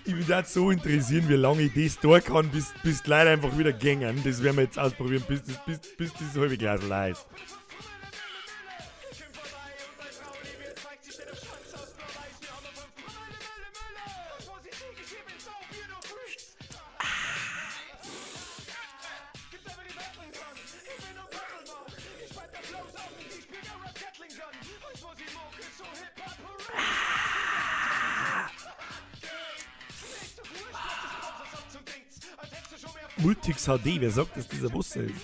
Ich würde das so interessieren, wie lange ich das da kann, bis die Leute einfach wieder gängen. Das werden wir jetzt ausprobieren, bis das halbe Glas leer ist. Multix HD, wer sagt, dass dieser Bus ist?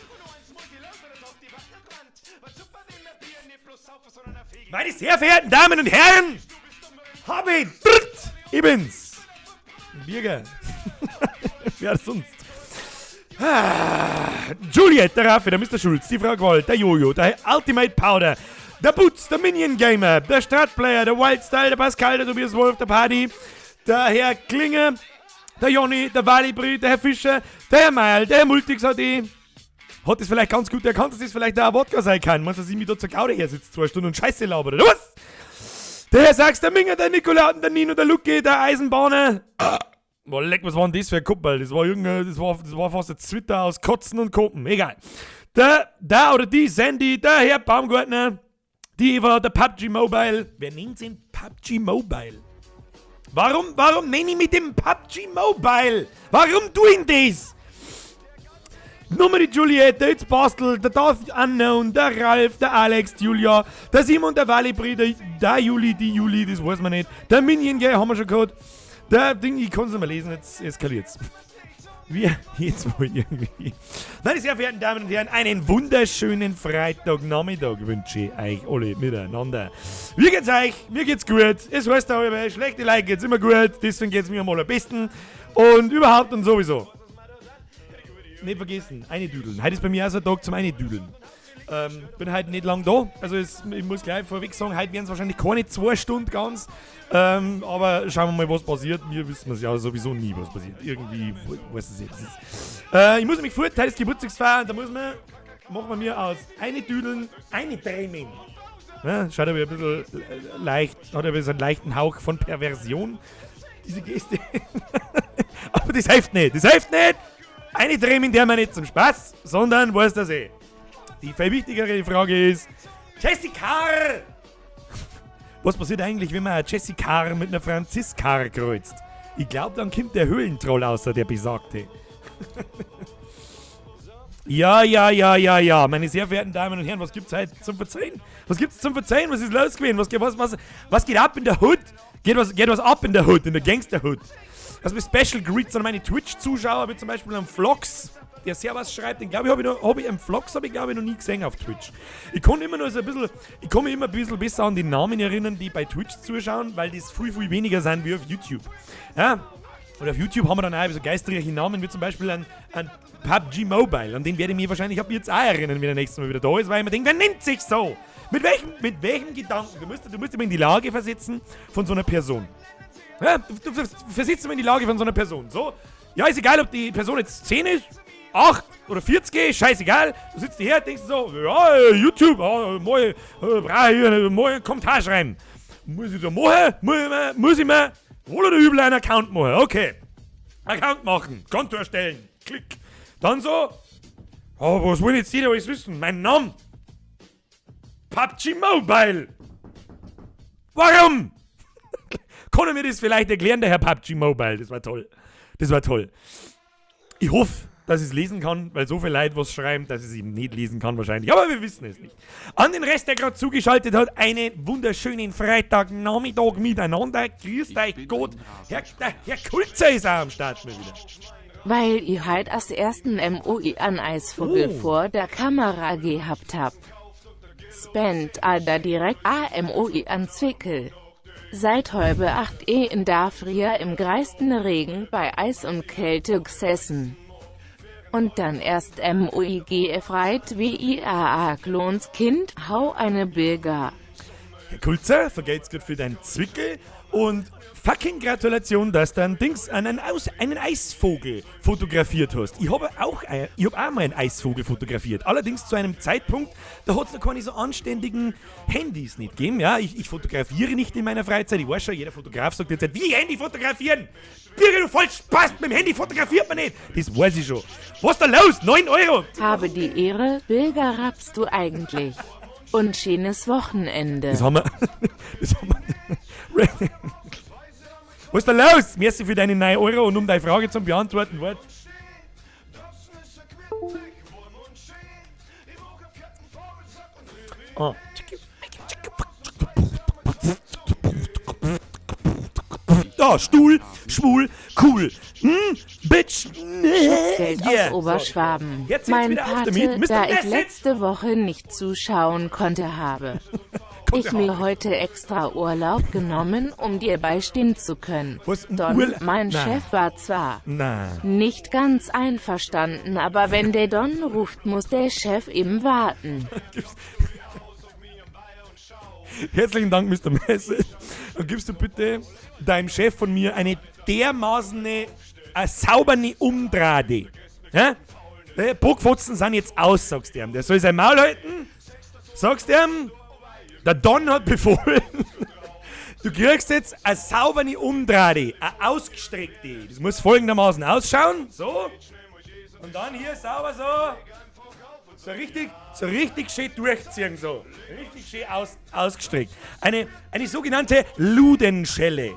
Meine sehr verehrten Damen und Herren, ich bin's. Birger. Wer sonst? Juliet, der Raffi, der Mr. Schulz, die Frau Gold, der Jojo, der Ultimate Powder, der Boots, der Minion Gamer, der Stratplayer, der Wildstyle, der Pascal, der Tobias Wolf, der Paddy, der Herr Klinge, der Jonny, der Walibri, der Herr Fischer, der Herr Meil, der Herr Multix HD. Hat das vielleicht ganz gut erkannt, dass das vielleicht auch ein Wodka sein kann. Meinst du, dass ich mich da zur Gaude her sitze, 2 Stunden und Scheiße labert, oder was? Der Herr Sachs, der Minger, der Nikolaten, der Nino, der Lucky, der Eisenbahner. Boah, leck, was war denn das für ein Kuppel? Das war fast ein Zwitter aus Kotzen und Kopen. Egal. Der oder die Sandy, der Herr Baumgartner, die Eva, der PUBG Mobile. Wer nennt den PUBG Mobile? Warum nenne ich mit dem PUBG Mobile? Warum tun das? Nummer die Juliette, der Itz Bastel, der Darth Unknown, der Ralf, der Alex, die Julia, der Simon, der Walibri, der Juli, die Juli, das weiß man nicht. Der Minion, gell, haben wir schon gehört. Der Ding, ich kann es nicht mehr lesen, jetzt eskaliert's. Wir jetzt wohl irgendwie. Meine sehr verehrten Damen und Herren, einen wunderschönen Freitagnachmittag wünsche ich euch alle miteinander. Wie geht's euch? Mir geht's gut. Es heißt auch immer, schlechte Leute geht's immer gut. Deswegen geht's mir am allerbesten. Und überhaupt und sowieso. Nicht vergessen, Eindüdeln. Heute ist bei mir auch so ein Tag zum Eindüdeln. Bin heute nicht lang da. Also ich muss gleich vorweg sagen, heute werden es wahrscheinlich keine 2 Stunden ganz. Aber schauen wir mal, was passiert. Wir wissen es ja sowieso nie, was passiert. Irgendwie weiß es jetzt. Ich muss mich fort, heute ist Geburtstagsfeier und da machen wir mir aus Eindüdeln Einträumen. Ja, schaut aber ein bisschen leicht, hat aber so einen leichten Hauch von Perversion, diese Geste. Aber das hilft nicht. Eine Träumen der man nicht zum Spaß, sondern weiß das eh. Die viel wichtigere Frage ist, Jessica! Was passiert eigentlich, wenn man eine Jessica mit einer Franziska kreuzt? Ich glaube, dann kommt der Höhlentroll außer der Besagte. Ja. Meine sehr verehrten Damen und Herren, was gibt's heute zum Verzeihen? Was ist los gewesen? Was geht ab in der Hood? Geht was ab in der Hood, in der Gangster-Hood? Also mit Special Greets an meine Twitch-Zuschauer, wie zum Beispiel am Vlogs, der sehr was schreibt. Den glaube ich, am Vlogs habe ich glaube ich noch nie gesehen auf Twitch. Ich kann immer ein bisschen besser an die Namen erinnern, die bei Twitch zuschauen, weil das viel, viel weniger sind wie auf YouTube. Ja? Und auf YouTube haben wir dann auch so geistreiche Namen, wie zum Beispiel ein PUBG Mobile. An den werde ich mich wahrscheinlich ab jetzt auch erinnern, wenn der nächste Mal wieder da ist, weil ich mir denke, wer nennt sich so? Mit welchem Gedanken? Du musst immer in die Lage versetzen von so einer Person. Ja, du versetzt immer in die Lage von so einer Person. So, ja, ist egal, ob die Person jetzt 10 ist, 8 oder 40, scheißegal. Du sitzt hier, denkst so, ja, YouTube, mal einen Kommentar schreiben. Muss ich da machen? Muss ich mir wohl oder übel einen Account machen? Okay. Account machen, Konto erstellen, klick. Dann so, was wollen jetzt jeder alles wissen? Mein Name? PUBG Mobile. Warum? Kann er mir das vielleicht erklären, der Herr PUBG Mobile? Das war toll. Ich hoffe, dass ich es lesen kann, weil so viele Leute was schreiben, dass ich es eben nicht lesen kann wahrscheinlich. Aber wir wissen es nicht. An den Rest, der gerade zugeschaltet hat, einen wunderschönen Freitagnachmittag miteinander. Grüßt euch Gott. Herr Kulzer ist auch am Start mal wieder. Weil ich halt als ersten MOI an Eisvogel vor der Kamera gehabt hab. Spend Alter direkt AMOI an Zwickel. Seit halbe 8 in der Früh im greisten Regen bei Eis und Kälte gesessen. Und dann erst MOIG freit wie IAA Klonskind, hau eine Bürger. Herr Kulzer, vergelt's gut für deinen Zwickel Und fucking Gratulation, dass du einen Eisvogel fotografiert hast. Ich habe auch mal einen Eisvogel fotografiert. Allerdings zu einem Zeitpunkt, da hat es noch keine so anständigen Handys nicht gegeben. Ja, ich fotografiere nicht in meiner Freizeit. Ich weiß schon, jeder Fotograf sagt jetzt, wie Handy fotografieren? Birger, du voll Spaß, mit dem Handy fotografiert man nicht. Das weiß ich schon. Was ist da los? 9 Euro. Habe die Ehre, Bilger rappst du eigentlich. Und schönes Wochenende. Das haben wir. Was ist da los? Merci für deine 9 Euro und um deine Frage zu beantworten. Wart. Oh. Da, Stuhl, schwul, cool. Bitch. Geld aus Oberschwaben. So. Mein Pate, da ich letzte Woche nicht zuschauen konnte, habe ich mir heute extra Urlaub genommen, um dir beistehen zu können. Don, mein Chef war zwar nicht ganz einverstanden, aber wenn der Don ruft, muss der Chef eben warten. Herzlichen Dank, Mr. Messe. Dann gibst du bitte deinem Chef von mir eine dermaßene, saubere Umdrade. Ja? Burgfotzen sind jetzt aus, sagst du ihm. Der soll sein Maul halten. Sagst du ihm, der Don hat befohlen, du kriegst jetzt eine saubere Umdrade, eine ausgestreckte. Das muss folgendermaßen ausschauen. So. Und dann hier sauber so. So richtig schön durchziehen, so. Richtig schön ausgestreckt. Eine sogenannte Ludenschelle.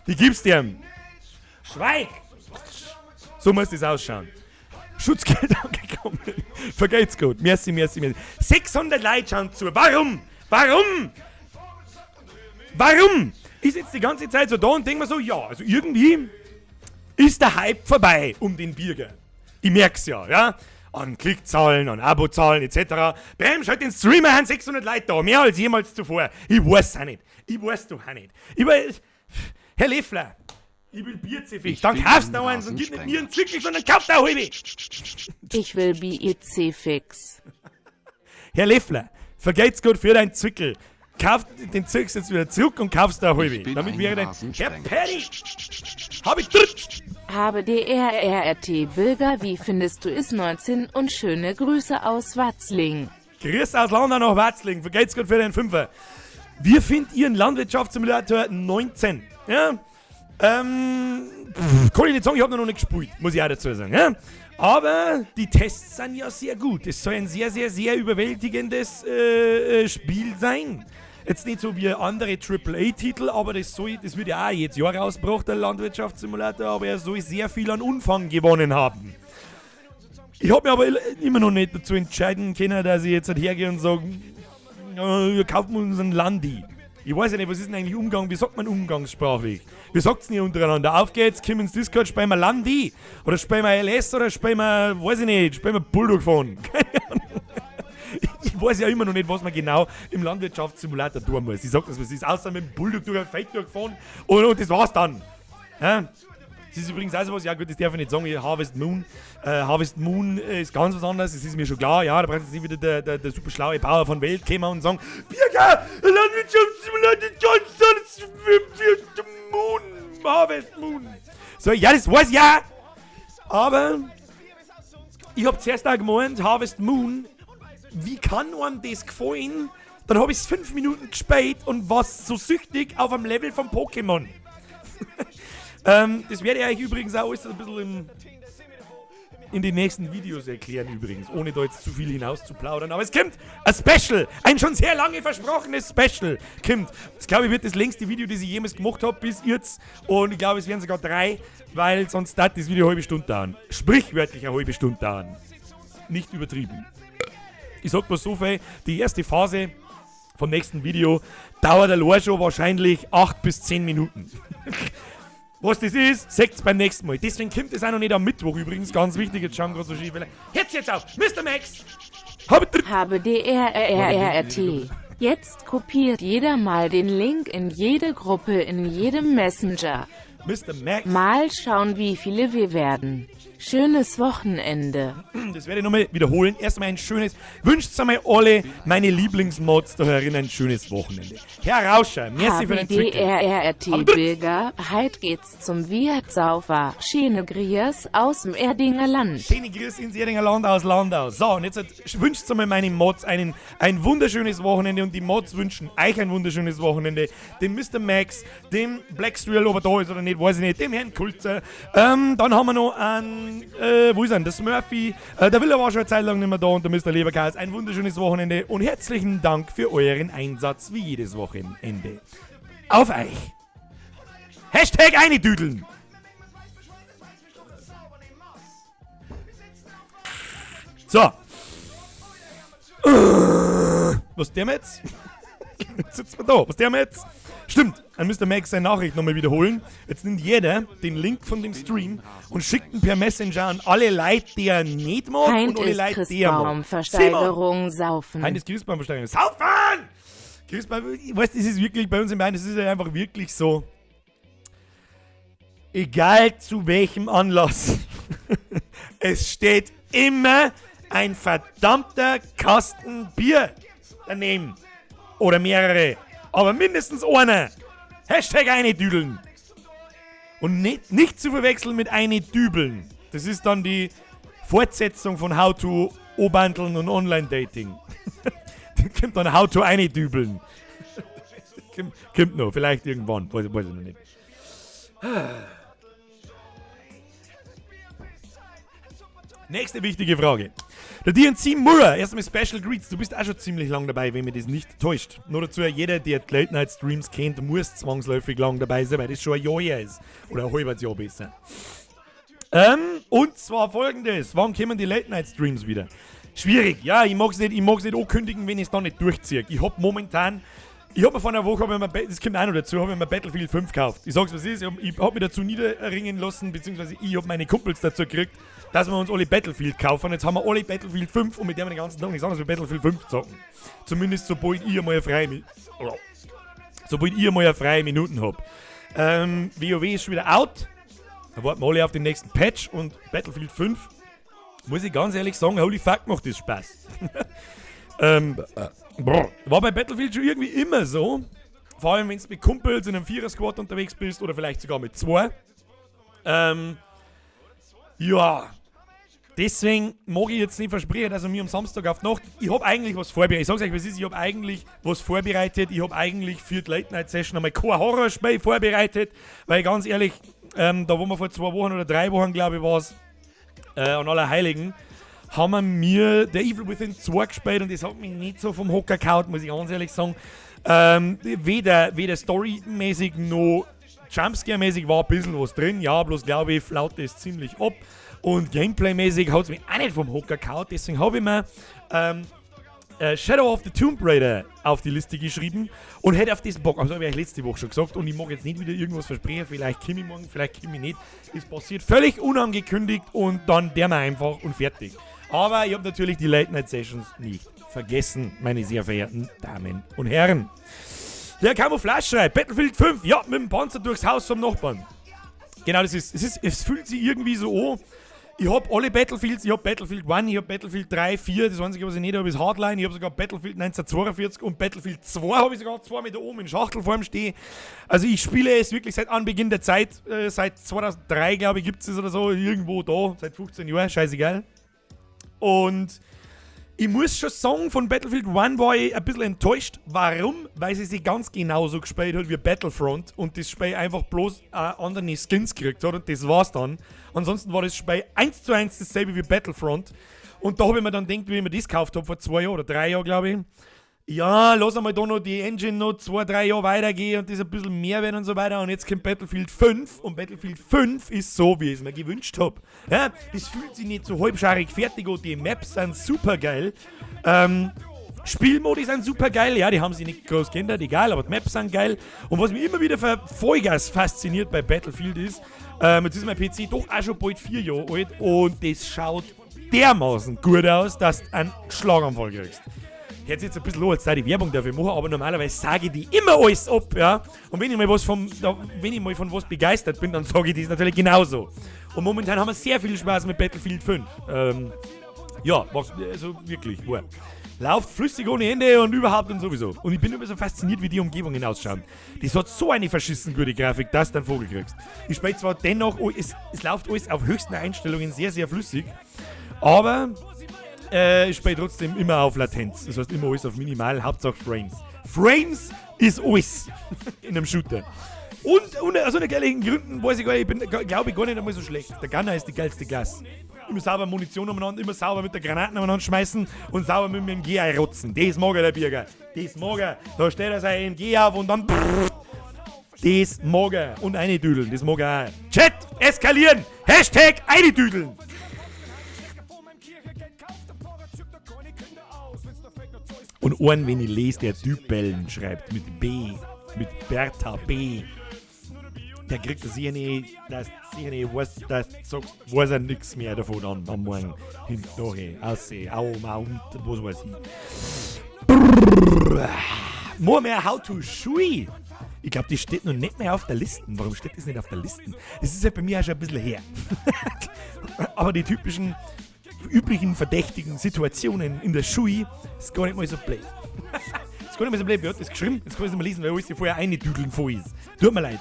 Die gibst dir. Schweig! So muss das ausschauen. Schutzgeld angekommen. Vergeht's gut. Merci. 600 Leute schauen zu. Warum? Ich sitze die ganze Zeit so da und denke mir so, ja, also irgendwie ist der Hype vorbei um den Birger. Ich merk's ja. An Klickzahlen, an Abozahlen etc. Bam, schalt den Streamer, haben 600 Leute da, mehr als jemals zuvor. Ich weiß auch nicht. Herr Leffler, ich will Bierziffig. Dann kaufst du eins und gib nicht mir einen Zwickel, sondern kauf da halbe. Ich will BEC-Fix. Herr Leffler, vergeht's gut für deinen Zwickel. Kauf den Zirks jetzt wieder zurück und kaufst da halbe. Damit wäre dein... Herr Perry! Hab ich dritt! Habe DRRT Bilger, wie findest du es 19 und schöne Grüße aus Watzling. Grüß aus Landau nach Watzling, vergeht's gut für den Fünfer. Wir finden Ihren Landwirtschaftssimulator 19. Ja? Kann ich nicht sagen, ich habe noch nicht gespielt, muss ich auch dazu sagen. Ja? Aber die Tests sind ja sehr gut. Es soll ein sehr, sehr, sehr überwältigendes Spiel sein. Jetzt nicht so wie andere AAA-Titel, aber das wird ja auch jedes Jahr rausgebracht, der Landwirtschaftssimulator, aber er soll sehr viel an Umfang gewonnen haben. Ich habe mir aber immer noch nicht dazu entscheiden können, dass ich jetzt hergehe und sage, wir kaufen uns einen Landi. Ich weiß ja nicht, was ist denn eigentlich Umgang, wie sagt man umgangssprachlich? Wie sagt's denn hier untereinander? Auf geht's, kommen ins Discord, spielen wir Landi? Oder spielen wir LS oder spielen wir, weiß ich nicht, spielen wir Bulldog fahren? Keine Ahnung. Ich weiß ja immer noch nicht, was man genau im Landwirtschaftssimulator tun muss. Ich sag das, was ist, außer mit dem Bulldog durch ein Feld durchgefahren und das war's dann. Ja? Das ist übrigens auch so was, ja gut, das darf ich nicht sagen, Harvest Moon. Harvest Moon ist ganz was anderes, das ist mir schon klar, ja, da braucht jetzt nicht wieder der super schlaue Bauer von Welt kommen und sagen, Birger, Landwirtschaftssimulator ist ganz anders für den Moon, Harvest Moon. So, ja, das weiß ich ja, aber ich hab zuerst auch gemeint, Harvest Moon, wie kann einem das gefallen? Dann hab ich's 5 Minuten gespielt und war so süchtig auf dem Level von Pokémon. Das werde ich euch übrigens auch alles ein bisschen in den nächsten Videos erklären übrigens, ohne da jetzt zu viel hinaus zu plaudern. Aber es kommt ein Special, ein schon sehr lange versprochenes Special kommt. Das glaube ich wird das längste Video, das ich jemals gemacht habe bis jetzt. Und ich glaube es werden sogar 3, weil sonst dauert das Video eine halbe Stunde dauern. Sprichwörtlich eine halbe Stunde dauern. Nicht übertrieben. Ich sag mal so viel, die erste Phase vom nächsten Video dauert allein schon wahrscheinlich 8 bis 10 Minuten. Was das ist, seht's beim nächsten Mal. Deswegen kommt es auch noch nicht am Mittwoch übrigens. Ganz wichtig, jetzt schauen gerade so schief. Jetzt auf! Mr. Max! Habe DRRRT. Jetzt kopiert jeder mal den Link in jede Gruppe, in jedem Messenger. Mr. Max. Mal schauen, wie viele wir werden. Schönes Wochenende. Das werde ich nochmal wiederholen. Erstmal ein schönes, wünscht einmal alle meine Lieblingsmods da herin ein schönes Wochenende. Herr Rauscher, merci für den Twitter. HBDRRT Bilger, heit geht's zum Wirtsaufer. Schöne Griers aus dem Erdinger Land. Schöne Grüße ins Erdinger Land aus Landau. So, und jetzt wünscht einmal meinen Mods ein wunderschönes Wochenende und die Mods wünschen euch ein wunderschönes Wochenende. Dem Mr. Max, dem Blackstriel, ob er da ist oder nicht, weiß ich nicht, dem Herrn Kulzer. Dann haben wir noch einen wo ist er? Der Smurfy. Der Willer war schon eine Zeit lang nicht mehr da und der Mr. Leberkas. Ein wunderschönes Wochenende und herzlichen Dank für euren Einsatz wie jedes Wochenende. Auf euch! Hashtag einedüdeln! So. Was der jetzt? Jetzt sitzen wir da. Was der jetzt? Stimmt, dann müsst ihr Max seine Nachricht nochmal wiederholen. Jetzt nimmt jeder den Link von dem Stream und schickt ihn per Messenger an alle Leute, die er nicht mag und alle Leute, die er mag. Christbaumversteigerung saufen. Heint ist Christbaumversteigerung. Saufen! Christbaum, ich weiß, das ist wirklich bei uns im Verein, das ist ja einfach wirklich so. Egal zu welchem Anlass. Es steht immer ein verdammter Kasten Bier daneben. Oder mehrere. Aber mindestens einer. Hashtag einedüdeln. Und nicht zu verwechseln mit einedübeln. Das ist dann die Fortsetzung von How to O-Bandeln und Online-Dating. Das kommt dann How to einedübeln. Kommt noch, vielleicht irgendwann. Weiß ich noch nicht. Nächste wichtige Frage. Der DNC Murray, erstmal Special Greets. Du bist auch schon ziemlich lang dabei, wenn mir das nicht täuscht. Nur dazu, jeder, der die Late Night Streams kennt, muss zwangsläufig lang dabei sein, weil das schon ein Jahr her ist. Oder ein halbes Jahr besser. Und zwar folgendes. Wann kommen die Late Night Streams wieder? Schwierig. Ja, ich mag's nicht ankündigen, wenn ich es dann nicht durchziehe. Ich hab momentan... Ich hab mir vor einer Woche, das kommt auch noch dazu, habe ich mir Battlefield 5 gekauft. Ich sag's, was ist, ich hab mich dazu niederringen lassen, beziehungsweise ich hab meine Kumpels dazu gekriegt, dass wir uns alle Battlefield kaufen. Jetzt haben wir alle Battlefield 5 und mit dem wir den ganzen Tag nichts anderes wie Battlefield 5 zocken. Zumindest sobald ich mal eine freie Minuten hab. WoW ist schon wieder out. Da warten wir alle auf den nächsten Patch und Battlefield 5, muss ich ganz ehrlich sagen, holy fuck, macht das Spaß. War bei Battlefield schon irgendwie immer so. Vor allem, wenn du mit Kumpels in einem Vierer-Squad unterwegs bist oder vielleicht sogar mit 2. Ja. Deswegen mag ich jetzt nicht versprechen, dass er mir am Samstag auf die Nacht... Ich habe eigentlich was vorbereitet. Ich sag's euch, was ist. Ich habe eigentlich was vorbereitet. Ich habe eigentlich für die Late-Night-Session einmal kein Horrorspiel vorbereitet. Weil ganz ehrlich, da wo wir vor 2 Wochen oder 3 Wochen, glaube ich, war es, an Allerheiligen, haben wir The Evil Within 2 gespielt und das hat mich nicht so vom Hocker gehauen, muss ich ganz ehrlich sagen. Weder storymäßig noch Jumpscare-mäßig war ein bisschen was drin, ja, bloß glaube ich, flaut es ziemlich ab. Und Gameplay-mäßig hat es mich auch nicht vom Hocker gehauen, deswegen habe ich mir Shadow of the Tomb Raider auf die Liste geschrieben und hätte auf das Bock. Also habe ich euch letzte Woche schon gesagt und ich mag jetzt nicht wieder irgendwas versprechen, vielleicht komme ich morgen, vielleicht komme ich nicht. Es passiert völlig unangekündigt und dann der mal einfach und fertig. Aber ich habe natürlich die Late Night Sessions nicht vergessen, meine sehr verehrten Damen und Herren. Der Camouflage schreibt, Battlefield 5, ja, mit dem Panzer durchs Haus vom Nachbarn. Genau, es fühlt sich irgendwie so an. Ich habe alle Battlefields, ich habe Battlefield 1, ich habe Battlefield 3, 4, das einzige, was ich nicht habe, ist Hardline, ich habe sogar Battlefield 1942 und Battlefield 2 habe ich sogar 2 mit da oben in Schachtelform stehen. Also ich spiele es wirklich seit Anbeginn der Zeit, seit 2003, glaube ich, gibt es oder so, irgendwo da, seit 15 Jahren, scheißegal. Und ich muss schon sagen, von Battlefield 1 war ich ein bisschen enttäuscht. Warum? Weil sie sich ganz genauso gespielt hat wie Battlefront und das Spiel einfach bloß andere Skins gekriegt hat und das war's dann. Ansonsten war das Spiel 1:1 dasselbe wie Battlefront. Und da habe ich mir dann gedacht, wie ich mir das gekauft habe, vor 2 Jahren oder 3 Jahren, glaube ich. Ja, lass einmal da noch die Engine noch 2-3 Jahre weitergehen und das ein bisschen mehr werden und so weiter. Und jetzt kommt Battlefield 5 und Battlefield 5 ist so, wie ich es mir gewünscht habe. Ja, das fühlt sich nicht so halbscharig fertig und die Maps sind super geil. Spielmodi sind super geil, ja, die haben sich nicht groß geändert, egal, aber die Maps sind geil. Und was mich immer wieder Vollgas fasziniert bei Battlefield ist, jetzt ist mein PC doch auch schon bald 4 Jahre alt und das schaut dermaßen gut aus, dass du einen Schlaganfall kriegst. hört sich jetzt ein bisschen an, als sei die Werbung dafür machen, aber normalerweise sage ich die immer alles ab, ja. Und wenn ich mal von was begeistert bin, dann sage ich das natürlich genauso. Und momentan haben wir sehr viel Spaß mit Battlefield 5. Ja, also wirklich, wow. Läuft flüssig ohne Ende und überhaupt und sowieso. Und ich bin immer so fasziniert, wie die Umgebungen ausschauen. Das hat so eine verschissen gute Grafik, dass du einen Vogel kriegst. Ich spiele zwar dennoch, es läuft alles auf höchsten Einstellungen sehr, sehr flüssig, aber ich spiele trotzdem immer auf Latenz. Das heißt immer alles auf minimal, Hauptsache Frames. Frames ist alles in einem Shooter. Und aus unerklärlichen Gründen weiß ich gar nicht, glaube ich gar nicht einmal so schlecht. Der Gunner ist die geilste Klasse. Immer sauber Munition umeinander, immer sauber mit der Granaten umeinander schmeißen und sauber mit dem MG einrotzen. Das mag er, der Bürger. Das mag er. Da steht er sein MG auf und dann das mag er. Und eindüdeln, das mag er auch. Chat, eskalieren! Hashtag eindüdeln! Und einen, wenn ich lese, der Typbellen schreibt mit B, mit Bertha B. Der kriegt das sicher nicht, weiß er nichts mehr davon am Morgen. Hinterher, aussehen, Augen, was weiß ich. Mehr How to Shui. Ich glaube, die steht noch nicht mehr auf der Liste. Warum steht das nicht auf der Liste? Das ist ja bei mir auch schon ein bisschen her. Aber die üblichen verdächtigen Situationen in der Shui ist gar nicht mal so blöd. Ist gar nicht mehr so blöd, wer hat das geschrieben? Jetzt kann ich es mal lesen, weil alles hier vorher eindüdeln voll ist. Tut mir leid.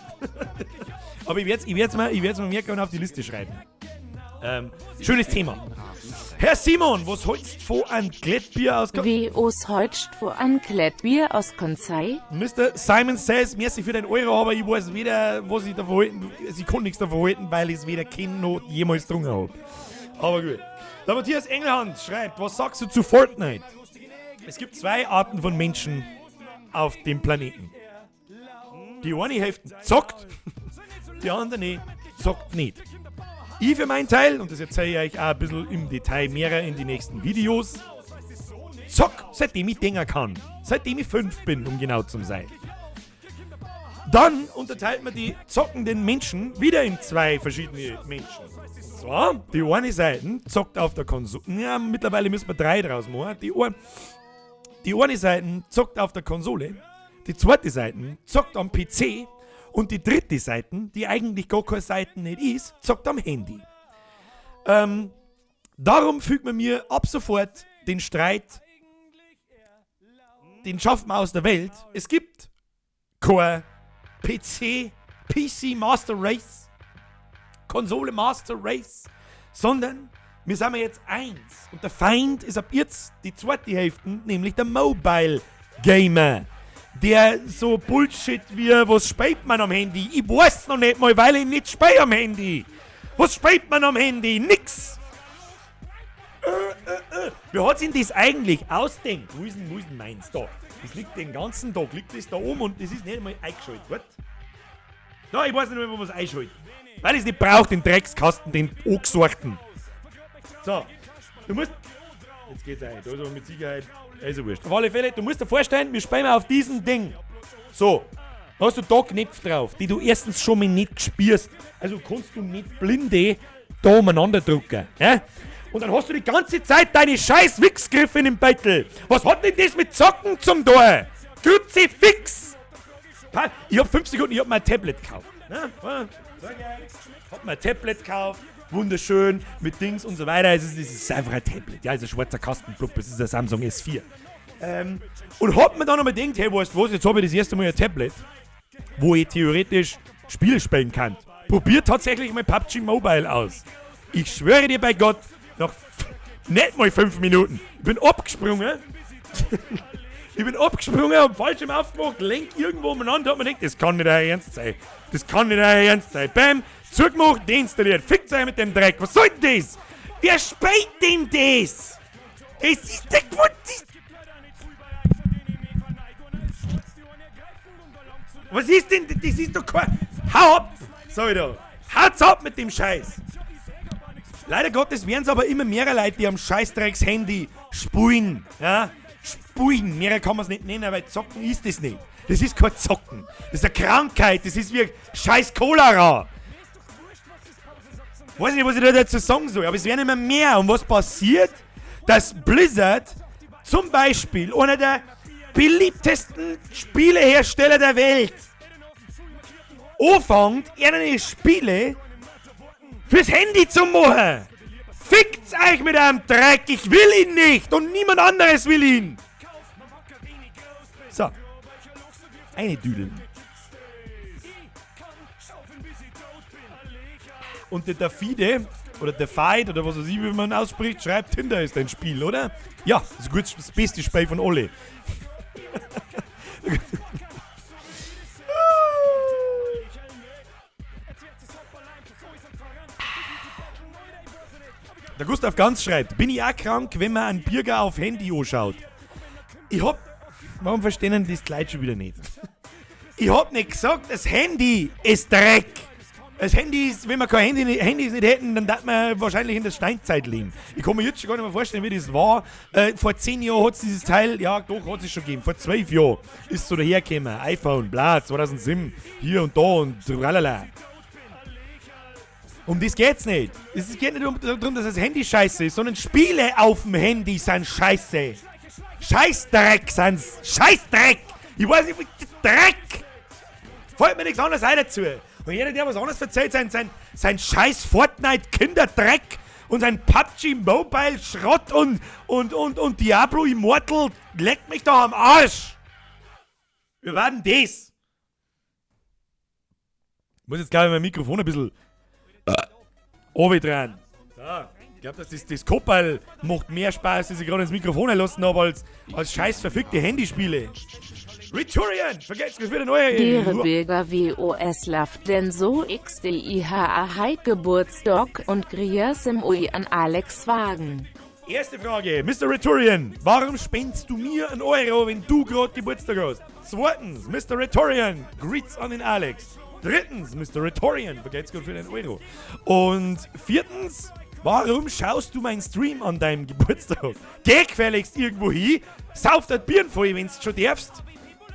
Aber ich werd's mal merken und auf die Liste schreiben. Schönes Thema. Herr Simon, was hältst du von einem Klettbier aus Was hältst du von einem Klettbier aus Konzei? Mr. Simon says, merci für den Euro, aber ich weiß weder, was ich davon halten. Ich kann nichts davon halten, weil ich es weder kenne noch jemals getrunken habe. Aber gut. Der Matthias Engelhand schreibt, was sagst du zu Fortnite? Es gibt zwei Arten von Menschen auf dem Planeten. Die eine Hälfte zockt, die andere zockt nicht. Ich für meinen Teil, und das erzähle ich euch auch ein bisschen im Detail mehr in die nächsten Videos, zock, seitdem ich denken kann. Seitdem ich 5 bin, um genau zu sein. Dann unterteilt man die zockenden Menschen wieder in zwei verschiedene Menschen. Und zwar, die eine Seite zockt auf der Konsole. Ja, mittlerweile müssen wir 3 draus machen. Die eine Seite zockt auf der Konsole, die zweite Seite zockt am PC und die dritte Seite, die eigentlich gar keine Seite nicht ist, zockt am Handy. Darum fügt man mir ab sofort den Streit, den schaffen wir aus der Welt. Es gibt kein PC Master Race, Konsole Master Race, sondern wir sind jetzt eins. Und der Feind ist ab jetzt die zweite Hälfte, nämlich der Mobile Gamer. Der so Bullshit wie, was spielt man am Handy? Ich weiß noch nicht mal, weil ich nicht spiele am Handy. Was spielt man am Handy? Nix. Wer hat sich das eigentlich ausdenkt? Wo ist denn meins da? Das liegt den ganzen Tag, liegt das da oben und das ist nicht einmal eingeschaltet. What? Na, ich weiß nicht mehr, wo man es einschalten. Weil ich es nicht braucht, den Dreckskasten, den angesorgten. So, du musst... Jetzt geht's ein, da ist aber mit Sicherheit... Also wurscht. Auf alle Fälle, du musst dir vorstellen, wir spielen auf diesem Ding. So, da hast du da Knöpfe drauf, die du erstens schon mal nicht spürst. Also kannst du nicht blinde da umeinander drücken. Ja? Und dann hast du die ganze Zeit deine scheiß Wichsgriffe in dem Beutel. Was hat denn das mit Zocken zum Tor? Kruzifix! Ich hab 5 Sekunden, ich hab mir ein Tablet gekauft. Ja? Hab mir ein Tablet gekauft. Wunderschön, mit Dings und so weiter. Es ist einfach ein Tablet. Ja, es ist ein schwarzer Kastenblub. Es ist ein Samsung S4. Und hab mir dann nochmal gedacht, hey, weißt du was, jetzt habe ich das erste Mal ein Tablet, wo ich theoretisch Spiele spielen kann. Probier tatsächlich mal PUBG Mobile aus. Ich schwöre dir bei Gott, nach nicht mal 5 Minuten. Ich bin abgesprungen. Hab Fallschirm aufgemacht, lenk irgendwo umeinander, hab mir gedacht, das kann nicht euer Ernst sein. Bam, zugemacht, deinstalliert. Fickt euch mit dem Dreck. Was soll denn das? Wer spielt denn das? Es ist der Quatsch. Was ist denn? Das ist doch kein... Hau ab! Sag ich da. Haut's ab mit dem Scheiß! Leider Gottes werden es aber immer mehr Leute, die am Scheißdrecks-Handy spulen. Ja? Spulen. Mehr kann man es nicht nennen, weil Zocken ist das nicht. Das ist kein Zocken. Das ist eine Krankheit. Das ist wie scheiß Cholera. Weiß nicht, was ich da dazu sagen soll, aber es werden immer mehr. Und was passiert? Dass Blizzard zum Beispiel einer der beliebtesten Spielehersteller der Welt anfängt, eine Spiele fürs Handy zu machen. Fickt's euch mit einem Dreck, ich will ihn nicht und niemand anderes will ihn. So, eine Düdel. Und der Dafide, oder der Fight, oder was weiß ich, wie man ausspricht, schreibt, Tinder ist ein Spiel, oder? Ja, das ist gut, das beste Spiel von alle. Der Gustav Ganz schreibt, bin ich auch krank, wenn man einen Bürger auf Handy anschaut? Warum verstehen die das gleich schon wieder nicht? Ich hab nicht gesagt, das Handy ist Dreck. Das Handy ist, wenn wir kein Handys nicht hätten, dann darf man wahrscheinlich in der Steinzeit leben. Ich kann mir jetzt schon gar nicht mehr vorstellen, wie das war. Vor 10 Jahren hat es dieses Teil, ja doch, hat es schon gegeben. Vor 12 Jahren ist es so dahergekommen. iPhone, bla, 2007, hier und da und tralala. Um das geht's nicht. Es geht nicht darum, dass das Handy scheiße ist, sondern Spiele auf dem Handy sind scheiße. Scheißdreck sind's. Scheißdreck. Ich weiß nicht, Dreck. Fällt mir nichts anderes ein dazu. Und jeder, der was anderes erzählt, sein scheiß Fortnite-Kinderdreck und sein PUBG Mobile Schrott und Diablo Immortal leckt mich doch am Arsch. Wir werden das. Ich muss jetzt, glaube ich, mein Mikrofon ein bisschen dran. So, ich glaube, dass das Kopal macht mehr Spaß, dass ich gerade ins Mikrofon erlassen habe, als scheiß verfickte Handyspiele. Riturian, vergesst, das wird ein neuer... Dere Bürger WOS laft denn so XDIHA Heid Geburtstag und Grias im UI an Alex Wagen. Erste Frage, Mr. Riturian, warum spendest du mir einen Euro, wenn du gerade Geburtstag hast? Zweitens, Mr. Riturian, Greets an den Alex. Drittens, Mr. Riturian, vergesst gerade für den Euro. Und viertens, warum schaust du meinen Stream an deinem Geburtstag? Geh gefälligst irgendwo hin, sauf das Bier voll, wenn du schon darfst.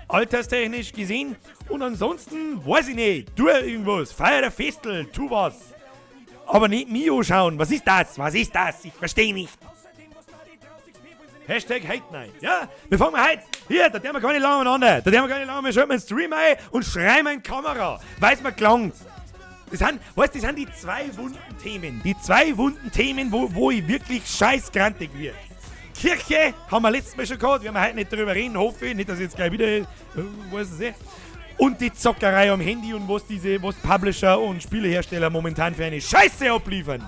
Alterstechnisch gesehen. Und ansonsten, weiß ich nicht, tu irgendwas, feier der Festel, tu was. Aber nicht mich anschauen. Was ist das? Was ist das? Ich verstehe nicht. Hashtag Hate Night. Ja, wir fangen mal heute. Hier, da haben wir keine lange miteinander. Da haben wir keine lange, wir schalten einen Stream ein und schreiben in die Kamera. Weiß man klangt. Das sind die zwei wunden Themen. Die zwei wunden Themen, wo ich wirklich scheißgrantig werde. Kirche haben wir letztes Mal schon gehabt, wir werden heute nicht darüber reden, hoffe ich, nicht, dass ich jetzt gleich wieder, weiß ich nicht. Und die Zockerei am Handy und was Publisher und Spielehersteller momentan für eine Scheiße abliefern.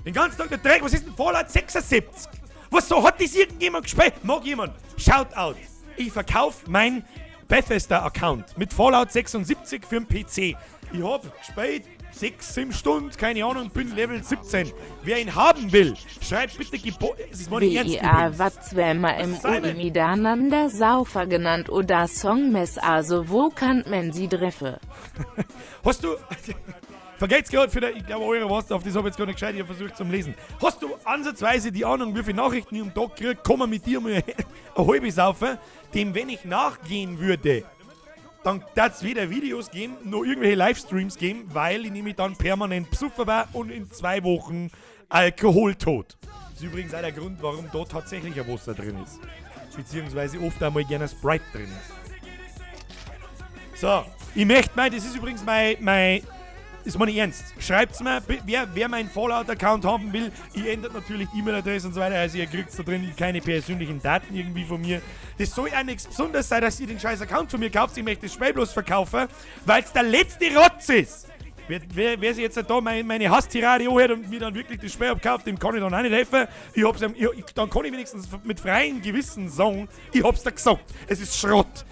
Den ganzen Tag der Dreck, was ist denn Fallout 76? Was so, hat das irgendjemand gespielt? Mag jemand? Shoutout. Ich verkaufe mein Bethesda-Account mit Fallout 76 für den PC. Ich hab gespielt 6, 7 Stunden, keine Ahnung, bin Level 17. Wer ihn haben will, schreibt bitte das ist mal nicht ernst übrigens. Was wenn man im UI miteinander Saufer genannt oder Songmess, also wo kann man sie treffen? Hast du... Vergesst gerade für ich glaube, eure was auf das habe ich jetzt gar nicht gescheit, ich habe versucht zum Lesen. Hast du ansatzweise die Ahnung, wie viele Nachrichten ich am Tag kriege, kann man mit dir mal eine halbe saufen, dem wenn ich nachgehen würde, dann darf es weder Videos geben, noch irgendwelche Livestreams geben, weil ich nämlich dann permanent besoffen war und in 2 Wochen alkoholtot. Das ist übrigens auch der Grund, warum da tatsächlich ein Wasser drin ist. Beziehungsweise oft einmal gerne Sprite drin ist. So, ich möchte mal, das ist übrigens mein ist meine ernst. Schreibt's mir, wer meinen Fallout-Account haben will. Ich ändert natürlich die E-Mail-Adresse und so weiter. Also ihr kriegt da drin keine persönlichen Daten irgendwie von mir. Das soll ja nichts Besonderes sein, dass ihr den scheiß Account von mir kauft. Ich möchte das Spiel bloß verkaufen, weil es der letzte Rotz ist. Wer sich jetzt da meine Hasstirade anhört und mir dann wirklich das Spiel abkauft, dem kann ich dann auch nicht helfen. Dann kann ich wenigstens mit freiem Gewissen sagen, ich hab's da gesagt. Es ist Schrott.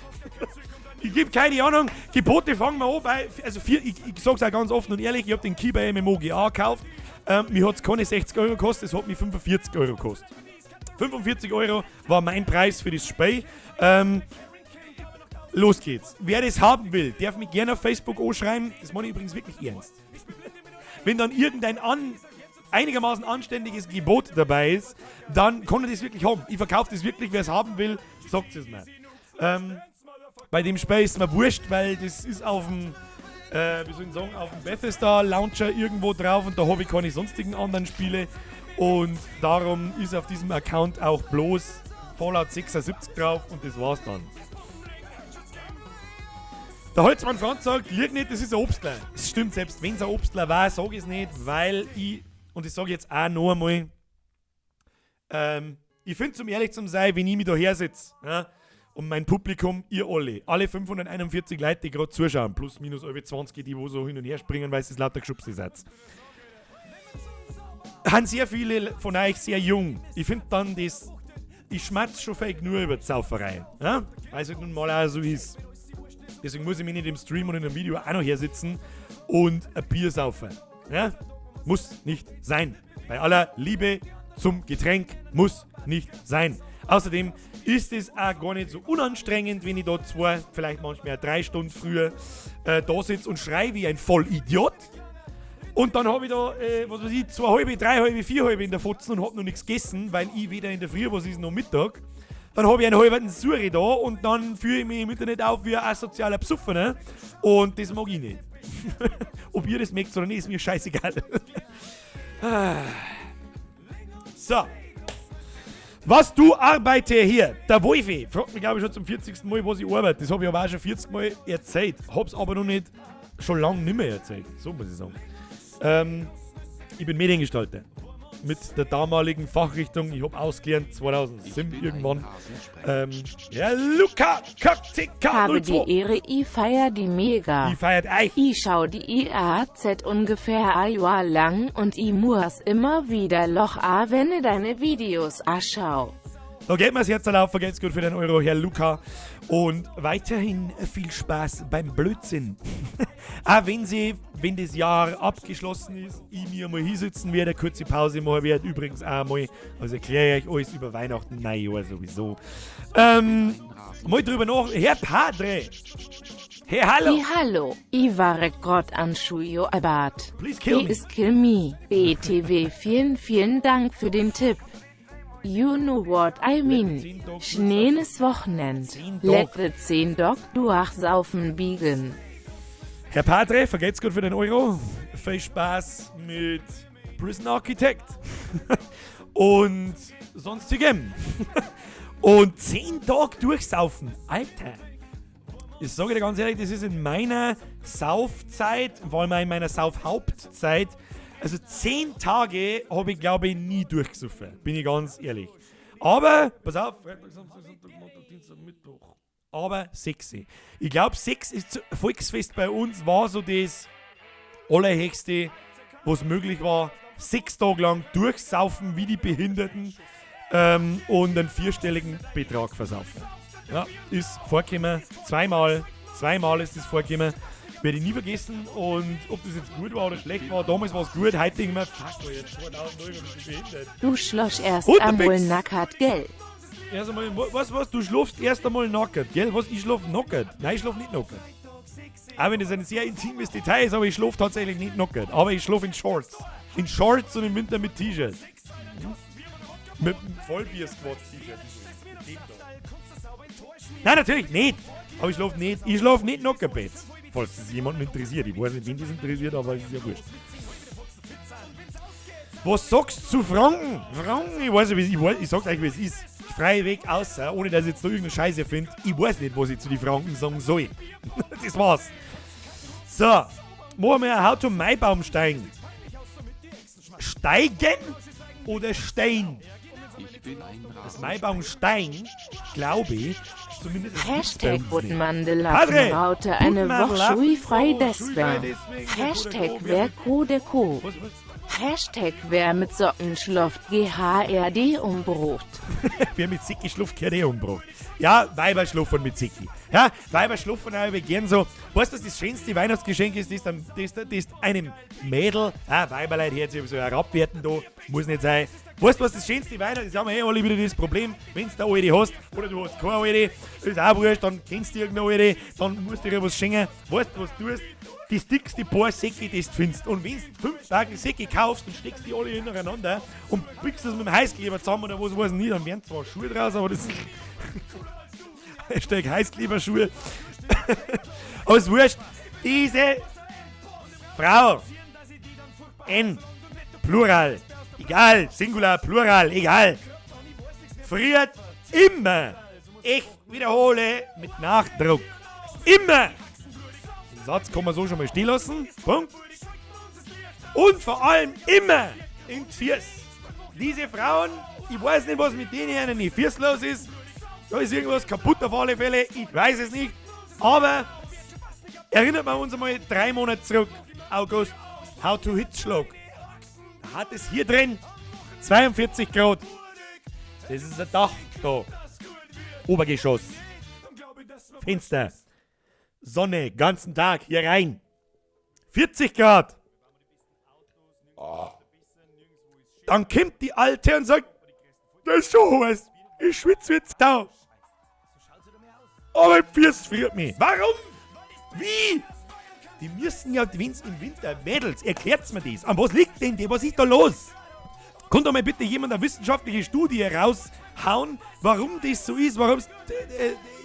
Ich gebe keine Ahnung, Gebote fangen wir an bei, ich sag's auch ganz offen und ehrlich, ich habe den Key bei MMOGA gekauft, mir hat's keine 60 Euro gekostet, es hat mich 45 Euro gekostet. 45 Euro war mein Preis für das Spiel. Los geht's. Wer das haben will, darf mich gerne auf Facebook anschreiben, das meine ich übrigens wirklich ernst. Wenn dann irgendein einigermaßen anständiges Gebot dabei ist, dann kann er das wirklich haben. Ich verkaufe das wirklich, wer es haben will, sagt es mir. Bei dem Spiel ist mir wurscht, weil das ist auf dem, auf dem Bethesda Launcher irgendwo drauf und da habe ich keine sonstigen anderen Spiele und darum ist auf diesem Account auch bloß Fallout 76 drauf und das war's dann. Der Holzmann Franz sagt, lieg nicht, das ist ein Obstler. Es stimmt, selbst wenn es ein Obstler war, sage ich es nicht, weil ich, und ich sage jetzt auch noch einmal, ich finde, zum ehrlich zu sein, wenn ich mich da her sitze, ja, und mein Publikum, ihr alle 541 Leute, die gerade zuschauen, plus minus 20, die wo so hin und her springen, weil es das lauter geschubst ist. Haben sehr viele von euch sehr jung. Ich finde dann das, ich schmatze schon fake nur über die Sauferei, ja, weil es halt nun mal auch so ist. Deswegen muss ich mich nicht im Stream und in einem Video auch noch her sitzen und ein Bier saufen. Ja? Muss nicht sein. Bei aller Liebe zum Getränk muss nicht sein. Außerdem ist es auch gar nicht so unanstrengend, wenn ich da 2, vielleicht manchmal 3 Stunden früher da sitze und schreie wie ein Vollidiot. Und dann habe ich da, 2 halbe, 3 halbe, 4 halbe in der Fotzen und habe noch nichts gegessen, weil ich weder in der Früh, was ist noch Mittag. Dann habe ich einen halben Suri da und dann führe ich mich im Internet auf wie ein asozialer Psuffer, und das mag ich nicht. Ob ihr das mögt oder nicht, ist mir scheißegal. So. Was du arbeite hier? Der Wolfi fragt mich, glaube ich, schon zum 40. Mal, was ich arbeite. Das habe ich aber auch schon 40 Mal erzählt. Hab's aber noch nicht, schon lange nicht mehr erzählt. So muss ich sagen. Ich bin Mediengestalter. Mit der damaligen Fachrichtung, ich habe ausgelernt 2007 irgendwann. Ja, Luca, Habe die Ehre, ich feier die mega. Ich feiert euch. Ich schau die IAZ ungefähr ein Jahr lang und ich muss immer wieder Loch a, wenn ich deine Videos anschau. Da geht mir das Herz auf, vergelt's gut für den Euro, Herr Luca. Und weiterhin viel Spaß beim Blödsinn. Auch wenn das Jahr abgeschlossen ist, ich mir mal hinsitzen werde, eine kurze Pause machen werde. Übrigens auch mal, also erkläre ich euch alles über Weihnachten, Neujahr sowieso. Mal drüber nach. Herr Padre. Herr Hallo. Hallo. Ich war grad an Schuyo Abad. Please kill me. Is kill me. BTW, vielen Dank für den Tipp. You know what I mean. Schneenes Wochenend. Letzte 10 Dog durchsaufen biegen. Herr Padre, vergelt's gut für den Euro. Viel Spaß mit Prison Architect. Und sonstigem. Und 10 Tage durchsaufen. Alter. Ich sage dir ganz ehrlich, das ist in meiner Saufzeit, vor allem in meiner Saufhauptzeit, also 10 Tage habe ich, glaube ich, nie durchgesoffen. Bin ich ganz ehrlich. Aber, pass auf, Freitag, Samstag, Sonntag, Montag, Dienstag, Mittwoch. Aber 6. Ich glaube, 6 ist Volksfest bei uns, war so das Allerhöchste, was möglich war. 6 Tage lang durchsaufen wie die Behinderten und einen 4-stelligen Betrag versaufen. Ja, ist vorgekommen. Zweimal ist das vorgekommen. Werde ich nie vergessen, und ob das jetzt gut war oder schlecht war, damals war es gut, heute denke ich mir, fuck, jetzt 2000 Euro, das ist behindert. Du schloss erst einmal nackert, gell? Erst einmal, was, du schlafst erst einmal nackert, gell? Was, ich schlaf nackert? Nein, ich schlaf nicht nackert. Auch wenn das ein sehr intimes Detail ist, aber ich schlaf tatsächlich nicht nackert. Aber ich schlaf in Shorts. In Shorts und im Winter mit T-Shirt. Mit einem Vollbier-Squad-T-Shirt. Nein, natürlich nicht. Aber ich schlaf nicht nackert, falls das jemanden interessiert. Ich weiß nicht, wen das interessiert, aber es ist ja wurscht. Was sagst du zu Franken? Franken, ich sag's euch, wie es ist. Frei weg, außer, ohne dass ich jetzt da irgendeine Scheiße finde. Ich weiß nicht, was ich zu den Franken sagen soll. Das war's. So, machen wir How to Maibaum steigen. Steigen oder Stein? Das Maibaum Stein, glaube ich, zumindest Hashtag Buttenmandela Raute eine Woche schulfrei deswegen. Hashtag wer Kodeko. Hashtag wer mit Socken schluft GHRD umbrucht. Wer mit Sicki schluft, GHRD umbrucht. Ja, Weiber schluffen mit Sicki. Ja, Weiber schluffen aber gern so. Weißt du, das schönste Weihnachtsgeschenk ist, das einem Mädel, Weiberleid hört sich so herabwerten da, muss nicht sein. Weißt du, was das schönste Weihnachten ist? Jetzt haben wir alle wieder das Problem, wenn du eine alte hast oder du hast keine alte, ist auch wurscht, dann kennst du irgendeine alte, dann musst du dir was schenken. Weißt du, was du tust? Das dickste paar Säcke, das du findest. Und wenn du 5 Tage Säcke kaufst und steckst die alle hintereinander und pickst das mit dem Heißkleber zusammen oder was weiß ich nicht, dann werden zwar Schuhe draus, aber das Hashtag Heißkleberschuhe. Aber es ist wurscht. Diese Frau N, Plural, egal, Singular, Plural, egal, friert immer, ich wiederhole mit Nachdruck, immer, den Satz kann man so schon mal stehen lassen, Punkt, und vor allem immer in Fürs. Diese Frauen, ich weiß nicht, was mit denen in die Fürs los ist, da ist irgendwas kaputt auf alle Fälle, ich weiß es nicht, aber erinnert man uns einmal 3 Monate zurück, August, How to Hitzschlag. Da hat es hier drin 42 Grad. Das ist ein Dach da. Obergeschoss. Fenster. Sonne, ganzen Tag hier rein. 40 Grad. Oh. Dann kommt die Alte und sagt, das ist schon heiß. Ich schwitze wie Sau. Aber Fürs friert mich. Warum? Wie? Die müssen ja im Winter, Mädels, erklärt's mir das. An was liegt denn die? Was ist da los? Kann doch mal bitte jemand eine wissenschaftliche Studie raushauen, warum das so ist, warum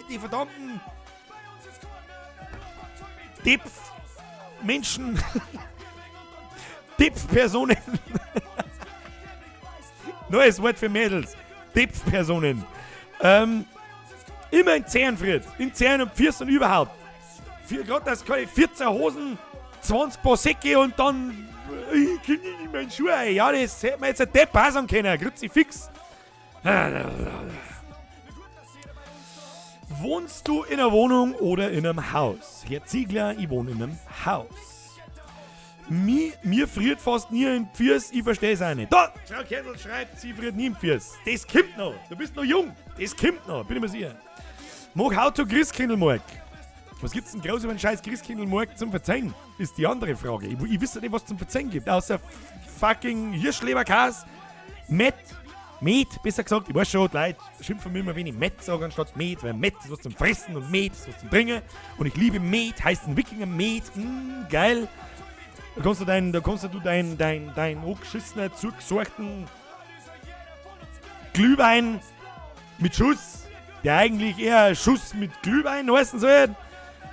die verdammten Menschen, Personen, neues Wort für Mädels, Personen, immer in Zähnen friert, in Zähnen und Füßen und überhaupt. Gerade das keine 14 Hosen, 20 Paar Säcke und dann ich krieg nicht mehr in Schuhe ein. Ja, das hätte man jetzt ein Depp auch sagen können. Grüezi fix. Wohnst du in einer Wohnung oder in einem Haus? Herr Ziegler, ich wohne in einem Haus. Mir friert fast nie im Fürs, ich verstehe es auch nicht. Da, Frau Kendall schreibt, sie friert nie im Fürs. Das kommt noch. Du bist noch jung. Das kommt noch, bin ich mir sicher. Mag How to Christkindlmarkt. Was gibt's denn groß über den scheiß Christkindlmarkt zum Verzeihen? Ist die andere Frage. Ich wüsste nicht, was zum Verzeihen gibt. Außer fucking Hirschleberkäse, Met, besser gesagt. Ich weiß schon, die Leute schimpfen mir immer, wenn ich Met sage anstatt Met, weil Met ist was zum Fressen und Met ist was zum Trinken. Und ich liebe Met, heißt ein Wikinger Met. Geil. Da kannst du dein angeschissenen, zugesorgten Glühwein mit Schuss, der eigentlich eher Schuss mit Glühwein heißen soll,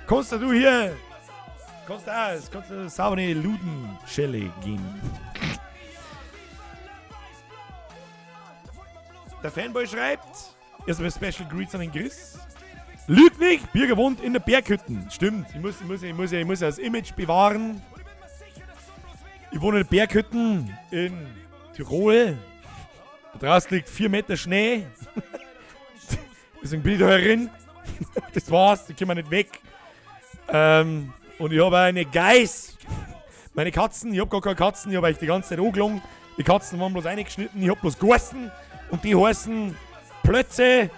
kannst du hier, kannst du saubere Ludenschelle geben. Der Fanboy schreibt, erstmal Special Greets an den Chris. Lügt nicht, Birger wohnt in der Berghütten. Stimmt, ich muss das Image bewahren. Ich wohne in der Berghütten in Tirol. Da draußen liegt 4 Meter Schnee. Deswegen bin ich da herin. Das war's, die können wir nicht weg. Und ich habe eine Geiß. Meine Katzen, ich habe gar keine Katzen, ich habe euch die ganze Zeit angelogen. Die Katzen waren bloß eingeschnitten, ich habe bloß gegessen. Und die heißen Plötze,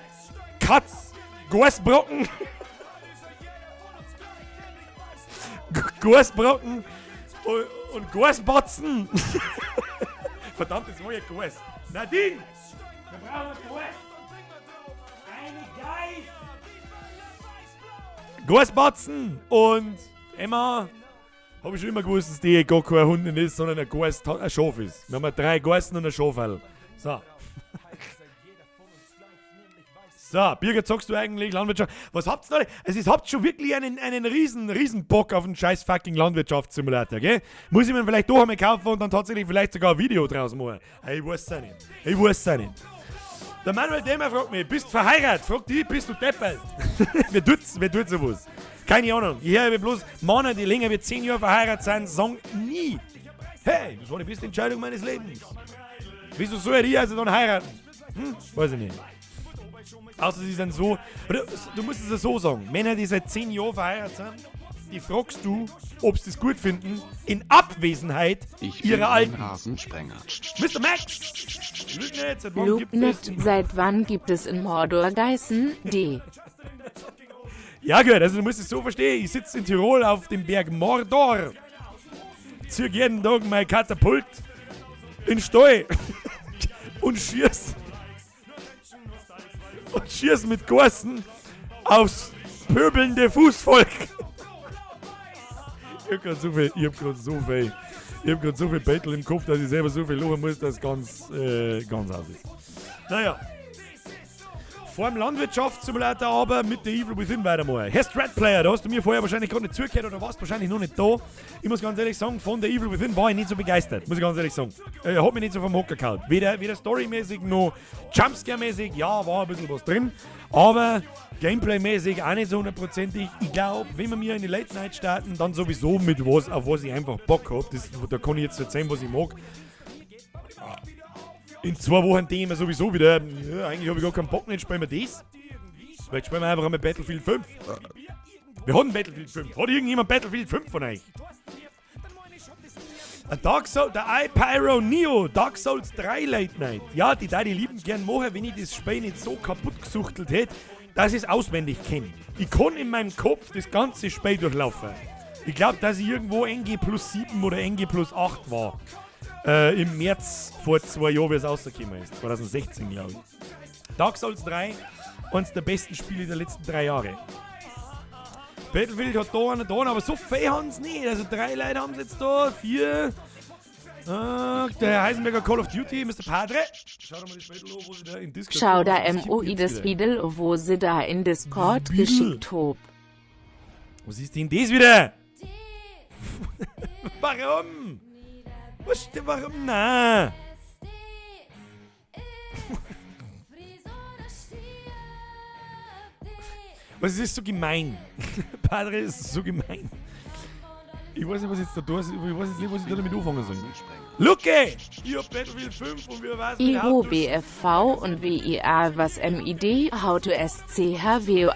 Katz, Geißbrocken. Geißbrocken und Geißbatzen. Verdammt, das war ja Geiß. Nadine, wir brauchen Geiß. Eine Geiß. Geißbatzen und Emma, habe ich schon immer gewusst, dass die gar keine Hundin ist, sondern ein Schaf ist. Wir haben 3 Geißen und ein Schafel. So. So, Birger, zockst du eigentlich Landwirtschaft? Was habt's da? Also, ihr habt schon wirklich einen riesen Bock auf einen scheiß fucking Landwirtschaftssimulator, gell? Muss ich mir vielleicht doch einmal kaufen und dann tatsächlich vielleicht sogar ein Video draus machen. Ich weiß es nicht. Der Manuel Demer fragt mich, bist du verheiratet? Fragt die, bist du deppert? Wer tut sowas? Keine Ahnung. Ich höre bloß Männer, die länger wie 10 Jahre verheiratet sind, sagen nie, hey, das war die beste Entscheidung meines Lebens. Wieso soll ich also dann heiraten? Weiß ich nicht. Außer sie sind so, oder du musst es ja so sagen, Männer, die seit 10 Jahren verheiratet sind, die fragst du, ob sie es gut finden, in Abwesenheit ihrer Alten. Mr. Max! Lugnet, seit wann gibt es in Mordor Geißen? D. Ja gut, also du musst es so verstehen, ich sitze in Tirol auf dem Berg Mordor, ziehe jeden Tag mein Katapult in den Stall und schieß mit Geißen aufs pöbelnde Fußvolk. Ich hab grad so viel Battle im Kopf, dass ich selber so viel lachen muss, dass ganz aus ist. Naja. vor dem Landwirtschaftssimulator aber mit der Evil Within weitermachen. Herr Stratplayer, da hast du mir vorher wahrscheinlich gerade nicht zugehört oder warst wahrscheinlich noch nicht da. Ich muss ganz ehrlich sagen, von der Evil Within war ich nicht so begeistert, muss ich ganz ehrlich sagen. Hat mich nicht so vom Hocker gehauen. Weder storymäßig noch Jumpscare-mäßig, ja, war ein bisschen was drin, aber Gameplay-mäßig auch nicht so hundertprozentig. Ich glaube, wenn wir mir in die Late Night starten, dann sowieso mit was, auf was ich einfach Bock habe. Da kann ich jetzt erzählen, was ich mag. In 2 Wochen denke ich mir sowieso wieder, ja, eigentlich habe ich gar keinen Bock mehr, jetzt spielen wir das. Vielleicht spielen wir einfach einmal Battlefield 5. Wir hatten Battlefield 5. Hat irgendjemand Battlefield 5 von euch? Der iPyro Neo, Dark Souls 3 Late Night. Ja, die lieben gern machen, wenn ich das Spiel nicht so kaputt gesuchtelt hätte, dass ich es auswendig kenne. Ich kann in meinem Kopf das ganze Spiel durchlaufen. Ich glaube, dass ich irgendwo NG plus 7 oder NG plus 8 war. Im März vor 2 Jahren, wie es rausgekommen ist. 2016, glaube ich. Dark Souls 3, eines der besten Spiele der letzten 3 Jahre. Battlefield hat da einen da, aber so viel haben sie nicht. Also 3 Leute haben sie jetzt da, 4. Der Heisenberger Call of Duty, Mr. Padre. Schau dir mal das Spiel an, wo sie da in Discord... Schau da MOI das Video, wo sie da in Discord geschickt hab. Was ist denn das wieder? Warum? Warum? Nein. Was ist so gemein? Padre ist so gemein. Ich weiß nicht, was jetzt da ist. Ich weiß jetzt nicht, was ich da damit anfangen soll. Luke! Ich hab Battlefield 5 und wir weiß nicht, IHO BFV und WIA was MID, How to SCHWOAZFOAN.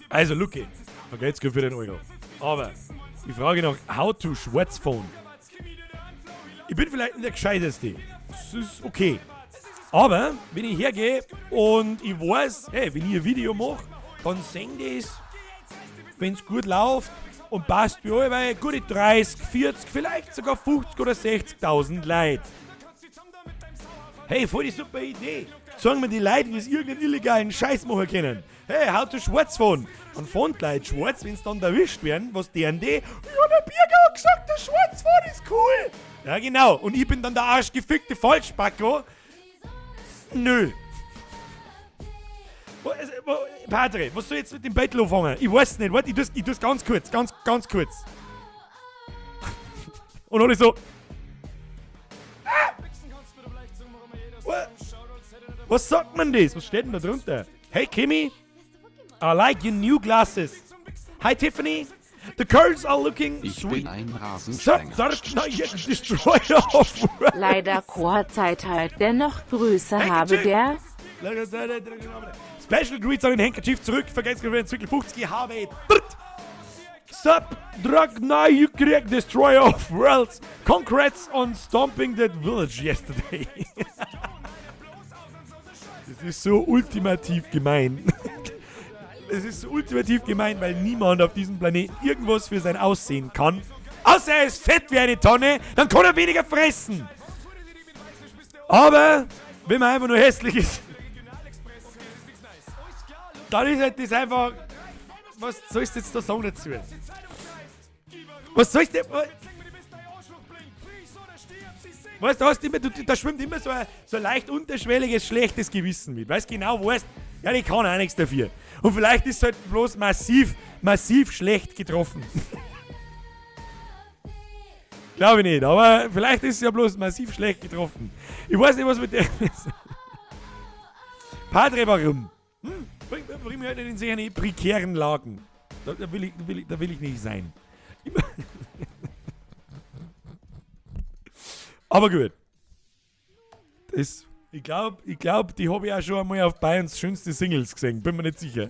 Also, Luke, vergelt's für den Euro. Aber die Frage nach How to Schwarzphone. Ich bin vielleicht nicht der Gescheiteste. Das ist okay. Aber, wenn ich hergehe und ich weiß, hey, wenn ich ein Video mache, dann sehen die es, wenn es gut läuft und passt bei euch, weil gute 30, 40, vielleicht sogar 50 oder 60.000 Leute. Hey, voll die super Idee. Sagen mir die Leute, die es irgendeinen illegalen Scheiß machen können. Hey, how to Schwarzfahren. Und fahren die Leute schwarz, wenn sie dann erwischt werden, was deren die? Ja, der Bierger hat gesagt, der Schwarzfahren ist cool. Ja, genau. Und ich bin dann der arschgefickte Falschbacko. Nö. Padre, was soll ich jetzt mit dem Battle anfangen? Ich weiß nicht, warte, ich tu's ganz kurz, ganz kurz. Und alle so. Was sagt man das? Was steht denn da drunter? Hey Kimmy, I like your new glasses. Hi Tiffany, the girls are looking Ich sweet. bin ein Rasensprenger. Destroyer of Worlds. Leider Chorzeit halt dennoch Grüße habe der... Special Greets an den Handkerchief zurück. Vergesst für den Zwickel 50 habe. Sup, Dragna, you correct Destroyer of Worlds. Congrats on stomping that village yesterday. Das ist so ultimativ gemein. Es ist so ultimativ gemein, weil niemand auf diesem Planeten irgendwas für sein Aussehen kann. Außer er ist fett wie eine Tonne, dann kann er weniger fressen. Aber, wenn man einfach nur hässlich ist, dann ist halt das einfach... Was sollst du jetzt da sagen dazu? Was soll ich denn... Weißt du, da schwimmt immer so ein leicht unterschwelliges, schlechtes Gewissen mit. Weißt genau, weißt, ja, ich kann auch nichts dafür. Und vielleicht ist es halt bloß massiv schlecht getroffen. Glaube ich nicht, aber vielleicht ist es ja bloß massiv schlecht getroffen. Ich weiß nicht, was mit der ist. Padre, warum? Bring mich halt in solche prekären Lagen. Da will ich nicht sein. Aber gut. Ich glaube, die habe ich auch schon einmal auf Bayerns schönste Singles gesehen. Bin mir nicht sicher.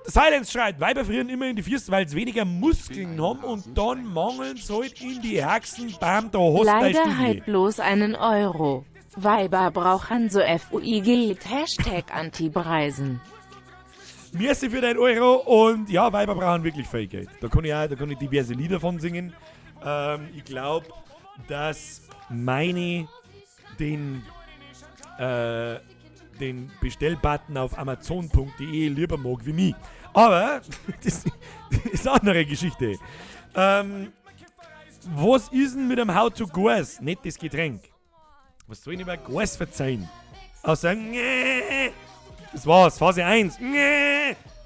Der Silence schreit, Weiber frieren immer in die Füße, weil sie weniger Muskeln haben und dann mangeln sie halt in die Haxen. Bam, da hast du deine Leider Studie. halt bloß einen Euro. Weiber brauchen so FUIG Hashtag Anti-Preisen. Merci für deinen Euro und ja, Weiber brauchen wirklich viel Geld. Da kann ich diverse Lieder von singen. Ich glaube, dass meine den Bestellbutton auf Amazon.de lieber mag wie mich. Aber das ist eine andere Geschichte. Was ist denn mit einem How to Goes? Nicht das Getränk. Was soll ich über Gas verzeihen? Außer das war's. Phase 1.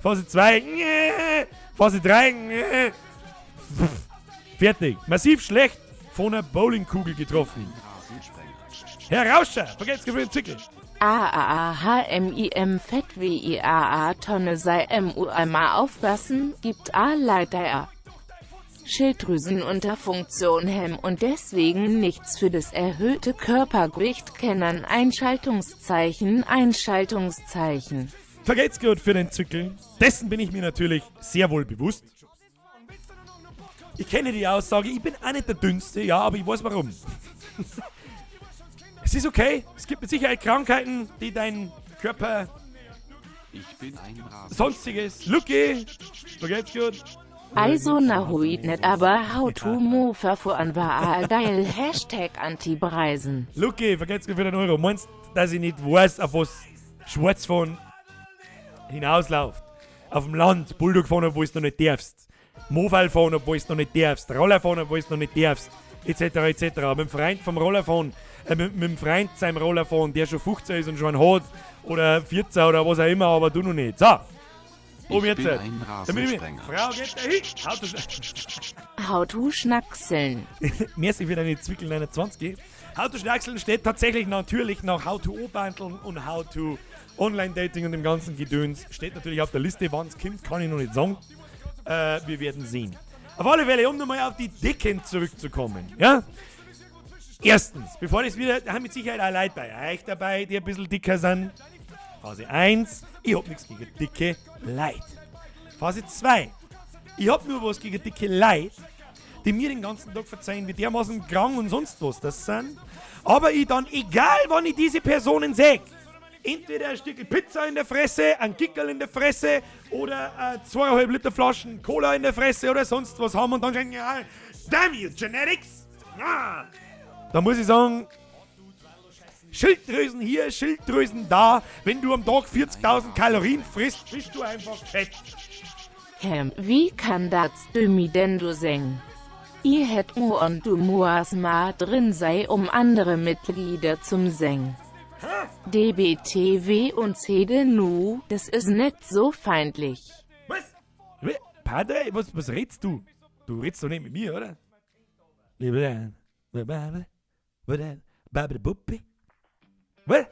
Phase 2. Phase 3. Fertig. Massiv schlecht von einer Bowlingkugel getroffen. Herr Rauscher, vergesst für den Zickel. AAAHMIM FettWIAA Tonne sei MUMA aufpassen, gibt A Leiter Schilddrüsenunterfunktion Hem und deswegen nichts für das erhöhte Körpergewicht kennen Einschaltungszeichen. Vergesst gut für den Zickel. Dessen bin ich mir natürlich sehr wohl bewusst. Ich kenne die Aussage, ich bin auch nicht der Dünnste, ja, aber ich weiß warum. Es ist okay, es gibt mit Sicherheit Krankheiten, die dein Körper sonstiges. Lucky, vergesst gut. Also na huit net aber how to move verfuhren war geil Hashtag Anti-Preisen. Lucky, vergesst gut für den Euro. Meinst, dass ich nicht weiß, auf was Schwarzfahren hinausläuft? Auf dem Land, Bulldog fahren, obwohl du noch nicht darfst. Mobile fahren, obwohl du noch nicht darfst. Roller fahren, obwohl du noch nicht darfst. Etc. Mit dem Freund vom Rollerfahren, mit dem Freund seinem Rollerfahren, der schon 15 ist und schon hat, oder 14 oder was auch immer, aber du noch nicht. So, Ich bin ein Rasensprenger. Frau, geht dahin. How to schnackseln. Merci für deine Zwickel 21. How to schnackseln steht tatsächlich natürlich nach How to O-Bandeln und How to Online-Dating und dem ganzen Gedöns. Steht natürlich auf der Liste, wann es kommt, kann ich noch nicht sagen. Wir werden sehen. Auf alle Fälle, um nochmal auf die Dicken zurückzukommen, ja? Erstens, bevor das wieder, da haben mit Sicherheit auch Leute bei euch dabei, die ein bisschen dicker sind. Phase 1, ich hab nichts gegen dicke Leute. Phase 2, ich hab nur was gegen dicke Leute, die mir den ganzen Tag verzeihen, wie dermaßen krank und sonst was das sind. Aber ich dann, egal wann ich diese Personen sehe, entweder ein Stück Pizza in der Fresse, ein Kickerl in der Fresse oder 2,5 Liter Flaschen Cola in der Fresse oder sonst was haben und dann sagen, ja, damn you, Genetics! Ah. Da muss ich sagen, Schilddrüsen hier, Schilddrüsen da. Wenn du am Tag 40.000 Kalorien frisst, bist du einfach fett. Wie kann das dümmi denn du seng? I hätt mu und du muas ma drin sei, um andere Mitglieder zum Seng. DBTW und CD nu, das ist nicht so feindlich. Was? Padre, was redst du? Du redst doch nicht mit mir, oder? Was?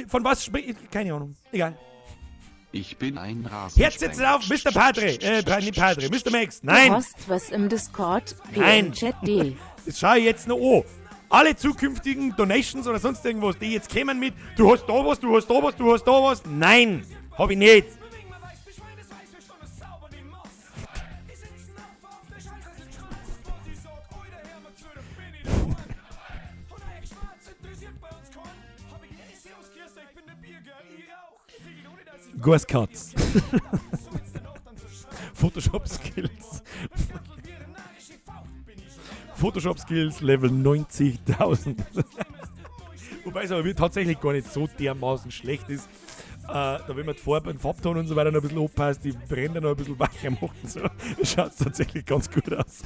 Von was spricht? Keine Ahnung. Egal. Ich bin ein Rasensprenger. Jetzt sitzen auf, Mr. Padre. Nicht Padre, Mr. Max. Du Nein. hast was im Discord, Nein. Chat D. Das schau ich jetzt noch an. Alle zukünftigen Donations oder sonst irgendwas, die jetzt kämen mit, du hast da was, du hast da was, du hast da was. Nein, hab ich nicht. Ghost Photoshop Skills. Photoshop Skills Level 90.000. Wobei es aber tatsächlich gar nicht so dermaßen schlecht ist. Da wenn man die Farbe und Farbton und so weiter noch ein bisschen aufpasst, die Ränder noch ein bisschen weicher macht und so, schaut es tatsächlich ganz gut aus.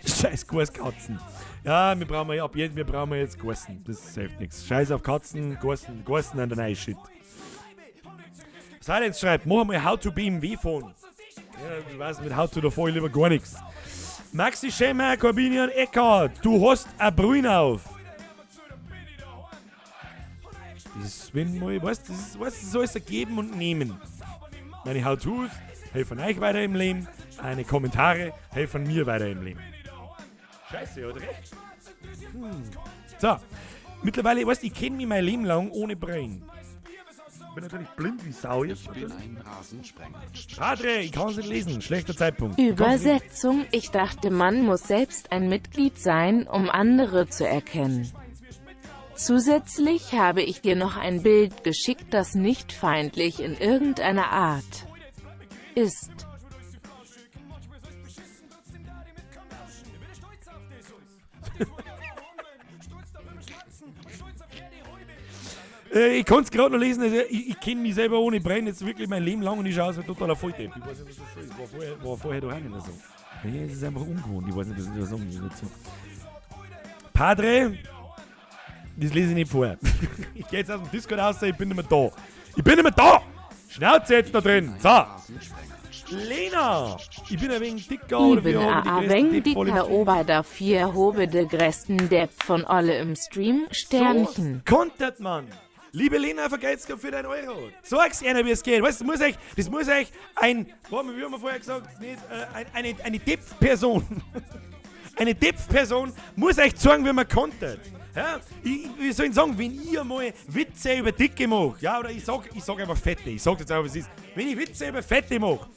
Scheiß Gaskatzen. Ja, wir brauchen jetzt Gassen. Das hilft nichts. Scheiß auf Katzen, Gassen an der neuen Shit. Silence schreibt, mach mal How to BMW Phone. Ja, ich weiß mit How to davor lieber gar nichts. Maxi Schemmer, Corbinian Eckhardt, du hast ein Brühen auf. Das ist, wenn mal, weißt du, so ist ein Geben und Nehmen. Meine How-Tos helfen euch weiter im Leben, meine Kommentare helfen mir weiter im Leben. Scheiße, hat recht. So, mittlerweile, weißt du, ich kenne mich mein Leben lang ohne Brain. Ich bin natürlich blind wie Sau jetzt. Ich bin ein Rasensprenger. Padre, ich kann es nicht lesen. Schlechter Zeitpunkt. Übersetzung: Ich dachte, man muss selbst ein Mitglied sein, um andere zu erkennen. Zusätzlich habe ich dir noch ein Bild geschickt, das nicht feindlich in irgendeiner Art ist. Ich kann es gerade noch lesen, also ich kenne mich selber ohne Brain jetzt wirklich mein Leben lang und ich schaue aus wie ein totaler Volldepp. Ich weiß nicht, was das ist. War vorher doch auch nicht so. Nee, es ist einfach ungewohnt, ich weiß nicht, was ich da sagen will dazu. Padre, das lese ich nicht vor. Ich gehe jetzt aus dem Discord raus, ich bin nicht mehr da. Ich bin nicht mehr da! Schnauze jetzt da drin. So. Lena! Ich bin ein wenig dicker Ich oder bin ein wenig dicker, aber dafür hobe de größten Depp von alle im Stream. Sternchen. So konntet man. Liebe Lena, vergeht's für deinen Euro. Sag's einer, wie es geht. Weißt du, das muss euch ein, wie haben wir vorher gesagt, nicht, eine Depp-Person. Eine Depp-Person muss euch sagen, wie man konntet. Ja, wie soll ich sagen, wenn ihr mal Witze über Dicke macht, ja, oder ich sag einfach Fette, ich sag jetzt auch, was es ist. Wenn ich Witze über Fette mache,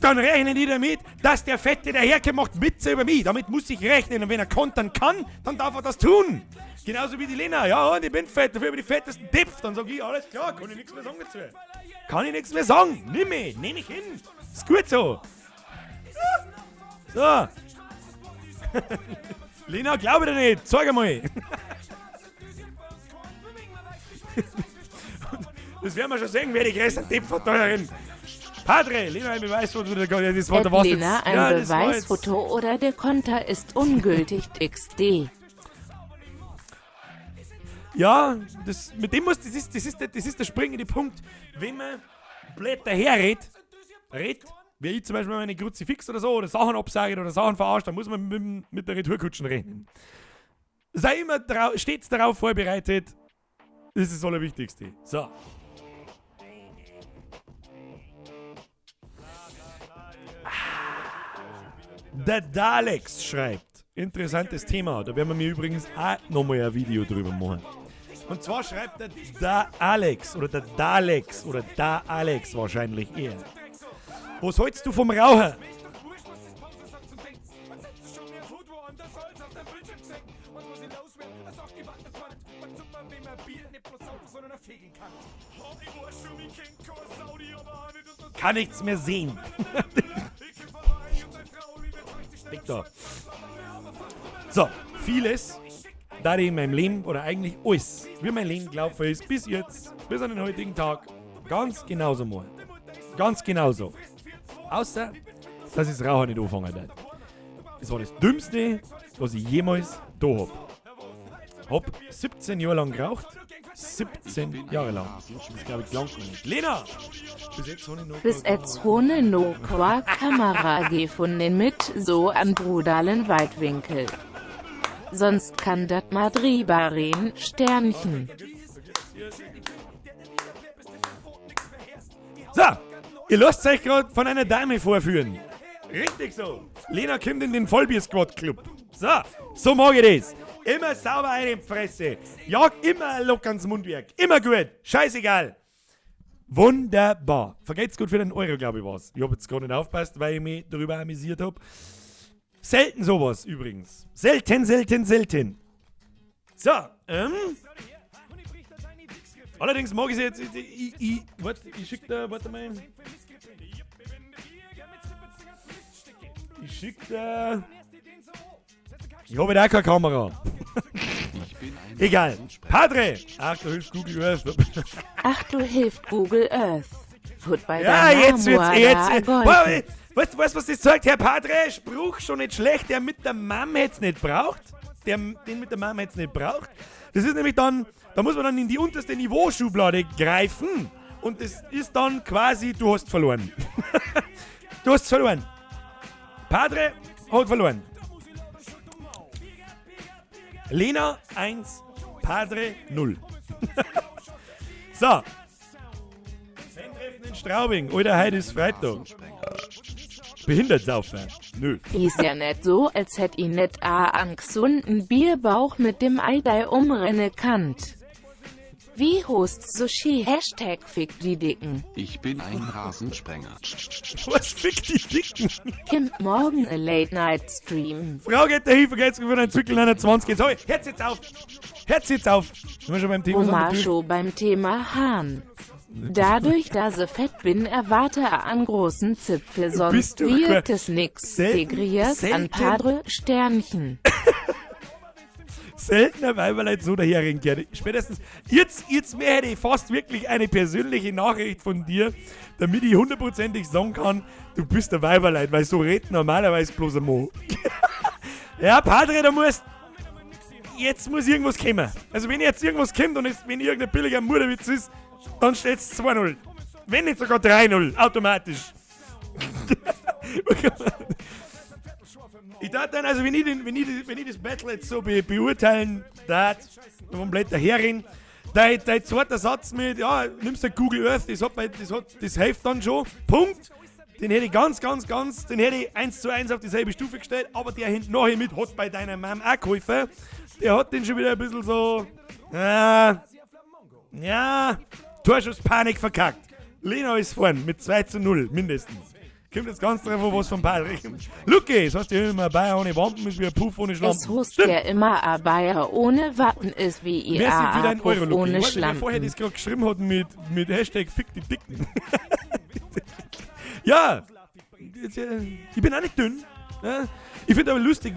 dann rechnen die damit, dass der Fette daherkommt, macht Witze über mich. Damit muss ich rechnen. Und wenn er kontern kann, dann darf er das tun. Genauso wie die Lena. Ja, und ich bin fett, dafür über die fettesten Tipps. Dann sag ich, alles klar, kann ich nichts mehr sagen dazu. Kann ich nichts mehr sagen. Nehm ich hin. Ist gut so. So. Lena, glaube dir nicht. Sag einmal. Das werden wir schon sehen, wer die größten Tippverteuerin. Padre, Lena, ein Beweisfoto. Das war der was Lena, jetzt. ein Ja, Beweisfoto oder der Konter ist ungültig. XD. Ja, das ist der springende Punkt. Wenn man blöd daherredet, wie ich zum Beispiel meine Kruzifix oder so, oder Sachen absage oder Sachen verarscht, dann muss man mit der Retourkutschen reden. Sei immer stets darauf vorbereitet. Das ist das Allerwichtigste. So. Der Dalex schreibt, interessantes Thema, da werden wir mir übrigens auch nochmal ein Video drüber machen. Und zwar schreibt der Alex oder der Dalex oder der Alex wahrscheinlich eher. Was hältst du vom Rauchen? Kann nichts mehr sehen. Victor. So, vieles, da ich in meinem Leben, oder eigentlich alles, wie mein Leben gelaufen ist, bis jetzt, bis an den heutigen Tag, ganz genauso mal. Ganz genauso. Außer, dass ich das Rauchen nicht anfangen werde. Das war das Dümmste, was ich jemals da habe. Hab 17 Jahre lang geraucht. 17 Jahre lang. Das glaube ich lang nicht. Lena! Bis jetzt ohne no qua Kamera gefunden mit so an brutalen Weitwinkel. Sonst kann dat mal drüber reden. Sternchen. So, ihr lasst euch gerade von einer Dame vorführen. Richtig so. Lena kommt in den Vollbier-Squad-Club. So mag ich das. Immer sauber eine Fresse. Jag immer locker ins Mundwerk. Immer gut. Scheißegal. Wunderbar. Vergeht's gut für den Euro, glaube ich, was. Ich habe jetzt gar nicht aufgepasst, weil ich mich darüber amüsiert habe. Selten sowas übrigens. Selten. So, allerdings mag ich sie jetzt. Ich schick da, warte mal. Ich habe da keine Kamera. Egal. Padre! Ach, du hilfst Google Earth. Ach, du hilfst Google Earth. Ja, jetzt wird's. Weißt du, was das sagt, Herr Padre? Spruch schon nicht schlecht, der mit der Mom hätt's nicht braucht. Den mit der Mom hätt's nicht braucht. Das ist nämlich dann, da muss man dann in die unterste Niveauschublade greifen. Und das ist dann quasi, du hast verloren. Du hast verloren. Padre hat verloren. Lena 1, Padre 0. So. Fan-Treffen in Straubing. Alter, heute ist Freitag. Behindertsaufen. Nö. Ist ja nicht so, als hätt ihn nicht an gesunden Bierbauch mit dem Eidei umrenne kannt. Wie host Sushi? Hashtag fick die Dicken. Ich bin ein Rasensprenger. Was fick die Dicken? Kim morgen a Late-Night-Stream. Frau geht der Hilfe, geht's für einen Zwickel 21. So, Herz jetzt auf. Sind wir schon beim Thema? Oma schon beim Thema Hahn. Dadurch, dass ich fett bin, erwarte er an großen Zipfel, sonst wird es nix. Segriers an Padre Sternchen. Seltener Weiberleid so daherreden gerne. Spätestens, jetzt mehr hätte ich fast wirklich eine persönliche Nachricht von dir, damit ich hundertprozentig sagen kann, du bist der Weiberleid, weil so redet normalerweise bloß ein Mo. Ja, Padre, du musst... jetzt muss irgendwas kommen. Also wenn jetzt irgendwas kommt und wenn irgendein billiger Mutterwitz ist, dann steht es 2-0. Wenn nicht sogar 3-0, automatisch. Ich dachte dann, also wenn ich das Battle jetzt so beurteilen darf, komplett daherin, dein zweiter Satz mit, ja, nimmst du Google Earth, das hilft dann schon, Punkt. Den hätte ich den hätte ich 1:1 auf dieselbe Stufe gestellt, aber der hinten nachher mit hat bei deiner Mom auch geholfen. Der hat den schon wieder ein bisschen so, Torschusspanik verkackt. Lena ist vorn mit 2:0 mindestens. Kommt jetzt ganz drauf, was von Patrick. Luki, das heißt ja immer, Bayer ohne Bomben ist wie ein Puff ohne Schlampen. Es hust ja immer ein Bayer ohne Watten ist wie Wer sind wieder ein ein Euro, Puff Luki? ohne Ich weiß nicht, wer vorher Schlampen. das gerade geschrieben hat mit Hashtag Fick die Dicken. Ja, ich bin auch nicht dünn. Ja. Ich finde aber lustig,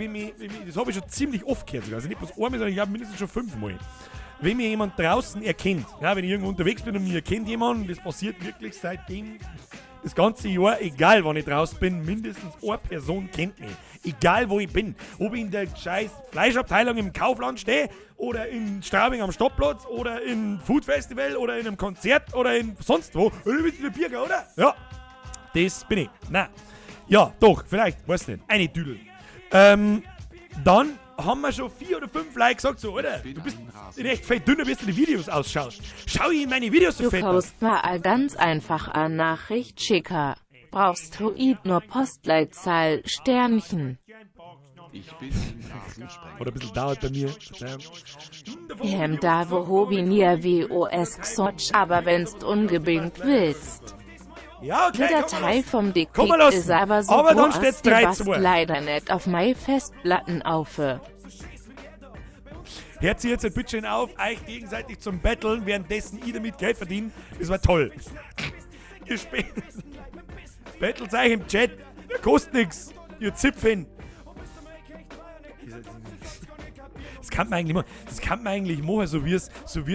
das habe ich schon ziemlich oft gehört sogar. Also nicht bloß einmal, sondern ich habe mindestens schon 5-mal. Wenn mir jemand draußen erkennt, ja, wenn ich irgendwo unterwegs bin und mir erkennt jemand, das passiert wirklich seitdem das ganze Jahr, egal wann ich draußen bin, mindestens eine Person kennt mich. Egal wo ich bin. Ob ich in der scheiß Fleischabteilung im Kaufland stehe oder in Straubing am Stadtplatz oder im Food Festival oder in einem Konzert oder in sonst wo. Du bist der Bierger, oder? Ja, das bin ich. Nein. Ja, doch, vielleicht, weiß nicht. Eine Düdel. Dann haben wir schon 4 oder 5 Leute gesagt, so, Alter, du bist in echt fett dünner, wie du die Videos ausschaust. Schau ich in meine Videos so Du fett aus. kaufst mal ganz einfach eine Nachricht schicker. Brauchst du nur Postleitzahl Sternchen. Ich bin ein Rasensprenger. Oder ein bisschen dauert bei mir. Da wo Hobby nie WOS Xotsch, aber wenn's unbedingt willst. Ja, okay, Die Datei vom Dickpick Komm mal los. ist aber so Aber dann groß, steht's die 3:2. passt leider nicht auf meine Festplatten auf. Hört sie jetzt ein bisschen auf, euch gegenseitig zum Battlen, währenddessen ich damit Geld verdiene. Das war toll. Ihr battelt euch im Chat. Kostet nix. Ihr Zipfen. Das kann man eigentlich machen, so wie es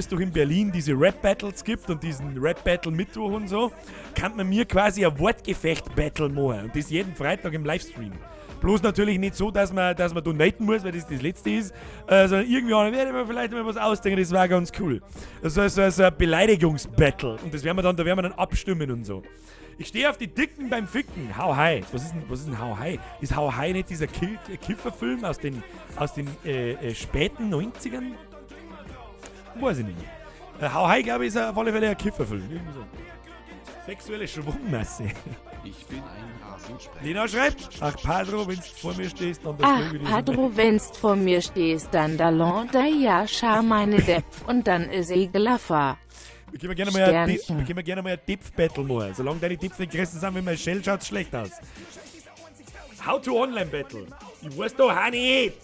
doch in Berlin diese Rap-Battles gibt und diesen Rap-Battle-Mittwoch und so, kann man mir quasi ein Wortgefecht-Battle machen und das jeden Freitag im Livestream. Bloß natürlich nicht so, dass man donaten muss, weil das letzte ist, sondern irgendwie werde ich mir vielleicht mal was ausdenken, das war ganz cool. Also ein Beleidigungsbattle und da werden wir dann abstimmen und so. Ich stehe auf die Dicken beim Ficken. How High. Was ist denn How High? Ist How High nicht dieser Kifferfilm aus den späten 90ern? Weiß ich nicht mehr. How High, glaube ich, ist auf alle Fälle ein Kifferfilm. Irgendwie so. Sexuelle Schwungmasse. Ich bin ein Rasensprenger. Lena schreibt, ach Padro, wenn du vor mir stehst, dann Ach, möge ich Padro, wenn's vor mir stehst, dann da da ja, schau meine Depp und dann ist Egelaffa. Wir können gerne Sternchen. mal ein Dipf-Battle machen. Solange deine Dipf nicht größer sind wie mein Shell, schaut's schlecht aus. How to Online Battle. Ich weiß doch auch nicht.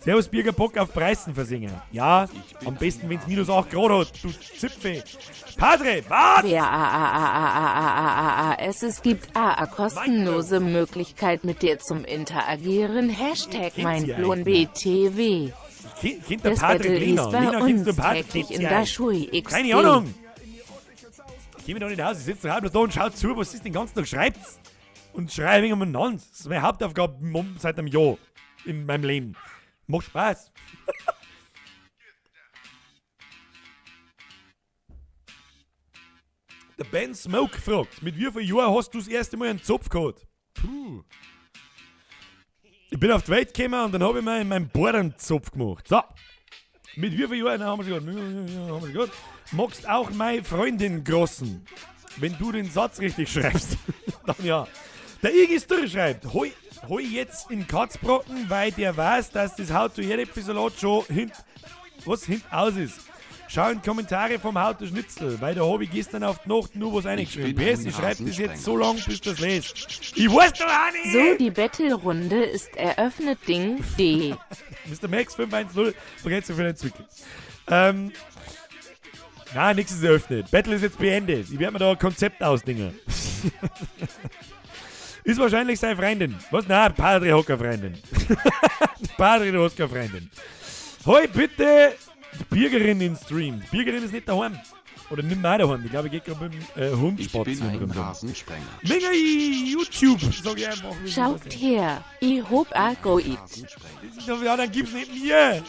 Servus Birger, Bock auf Preisen versingen. Ja, am besten wenn's -8 Grad hat, du Zipfe. Padre, was? Es gibt eine kostenlose Möglichkeit mit dir zum Interagieren. Hashtag mein Blon BTW. Kind der Das Patrick Battle Lena. ist bei Lena, kennst du uns Patrick? täglich in Ja. der Schui XD. Keine Ahnung. Ich geh mir doch nicht aus. Ich sitze halb da und schaut zu, was ist den ganzen Tag schreibt's. Und schreibe wegen umeinander. Das ist meine Hauptaufgabe seit einem Jahr in meinem Leben. Macht Spaß. Der Ben Smoke fragt, mit wie vielen Jahren hast du das erste Mal einen Zopf gehabt? Puh. Ich bin auf die Welt gekommen und dann habe ich mir in meinem Bord einen Zopf gemacht. So. Mit wie vielen Jahren haben wir gehört? Magst auch meine Freundin grossen? Wenn du den Satz richtig schreibst, dann ja. Der Igis schreibt, hoi jetzt in Katzbrocken, weil der weiß, dass das How to Herdäpfelsalat schon hinten aus ist. Schau in die Kommentare vom How to Schnitzel, weil da habe ich gestern auf die Nacht nur was reingeschrieben. bin ein Ich schreibe das jetzt Rasensprenger. so lang, bis du das lest. Ich weiß doch auch nicht! So, die Battle-Runde ist eröffnet. Ding D. Mr. Max 510, vergesst für den Zwickel. Na, nichts ist eröffnet. Battle ist jetzt beendet. Ich werde mir da ein Konzept ausdingen. Ist wahrscheinlich seine Freundin. Was? Nein, Padre hat keine Freundin. Padre, du hast keine Freundin. Hoi, bitte die Bürgerin in Stream. Die Bürgerin ist nicht daheim. Oder nimm mal daheim. Ich glaube, ich gehe gerade mit dem Hund Ich bin spazieren. ein rundum. Rasensprenger. Mega YouTube, sag ich einfach. wie Schaut das ist. her, ich hab Agoid. Rasensprenger. Ja, dann gib's nicht mir.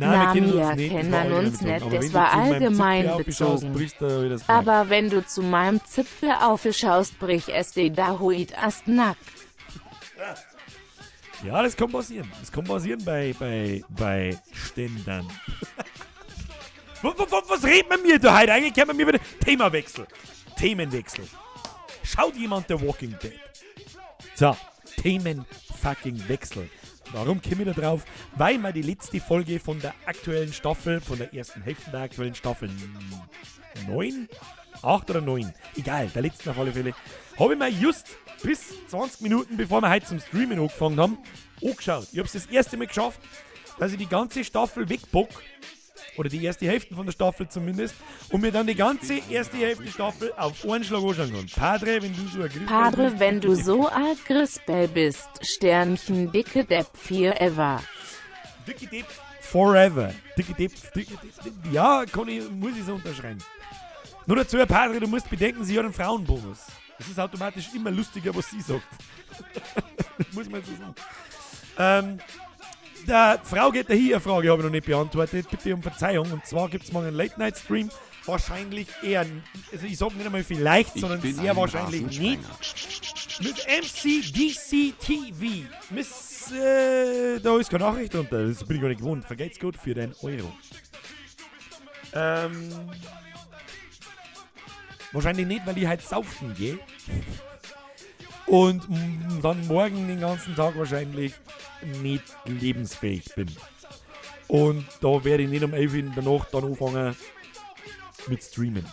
Na, kennen wir das kennen war uns allgemein nicht, bezogen. das Aber wenn war du zu meinem allgemein Zipfel aufschaust, bezogen. brichst du wieder das Fleisch. Aber wenn du zu meinem Zipfel aufschaust, brich es dir da huit ast nack. Ja, das kann passieren. Das kann passieren bei Ständern. Was redet man mir da heute? Eigentlich kann man mir wieder Themenwechsel. Schaut jemand The Walking Dead? So, Themenfucking-Wechsel. Warum komme ich da drauf? Weil mal die letzte Folge von der aktuellen Staffel, von der ersten Hälfte der aktuellen Staffel 9? 8 oder 9? Egal, der letzten auf alle Fälle. Habe ich mir just bis 20 Minuten, bevor wir heute zum Streamen angefangen haben, angeschaut. Ich habe es das erste Mal geschafft, dass ich die ganze Staffel wegbock. Oder die erste Hälfte von der Staffel zumindest. Und mir dann die ganze erste Hälfte Staffel auf einen Schlag anschauen kann. Padre, wenn du so ein Griffel Padre, bist, wenn du so alt Grispel bist, Sternchen dicke Depp forever. Dicke Depp forever. Dicke Depp. Ja, muss ich so unterschreiben. Nur dazu, Padre, du musst bedenken, sie hat einen Frauenbonus. Das ist automatisch immer lustiger, was sie sagt. Muss man so sagen. Der Frau geht hier eine Frage, habe ich noch nicht beantwortet. Bitte um Verzeihung. Und zwar gibt es mal einen Late-Night-Stream. Wahrscheinlich eher, also ich sage nicht einmal vielleicht, Ich sondern bin sehr ein wahrscheinlich nicht. Rasensprenger. Mit MCDCTV. Da ist keine Nachricht drunter. Das bin ich gar nicht gewohnt. Vergeht's gut für den Euro. Wahrscheinlich nicht, weil ich heute saufen gehe. Und dann morgen den ganzen Tag wahrscheinlich nicht lebensfähig bin. Und da werde ich nicht um 11 Uhr in der Nacht dann anfangen mit Streamen.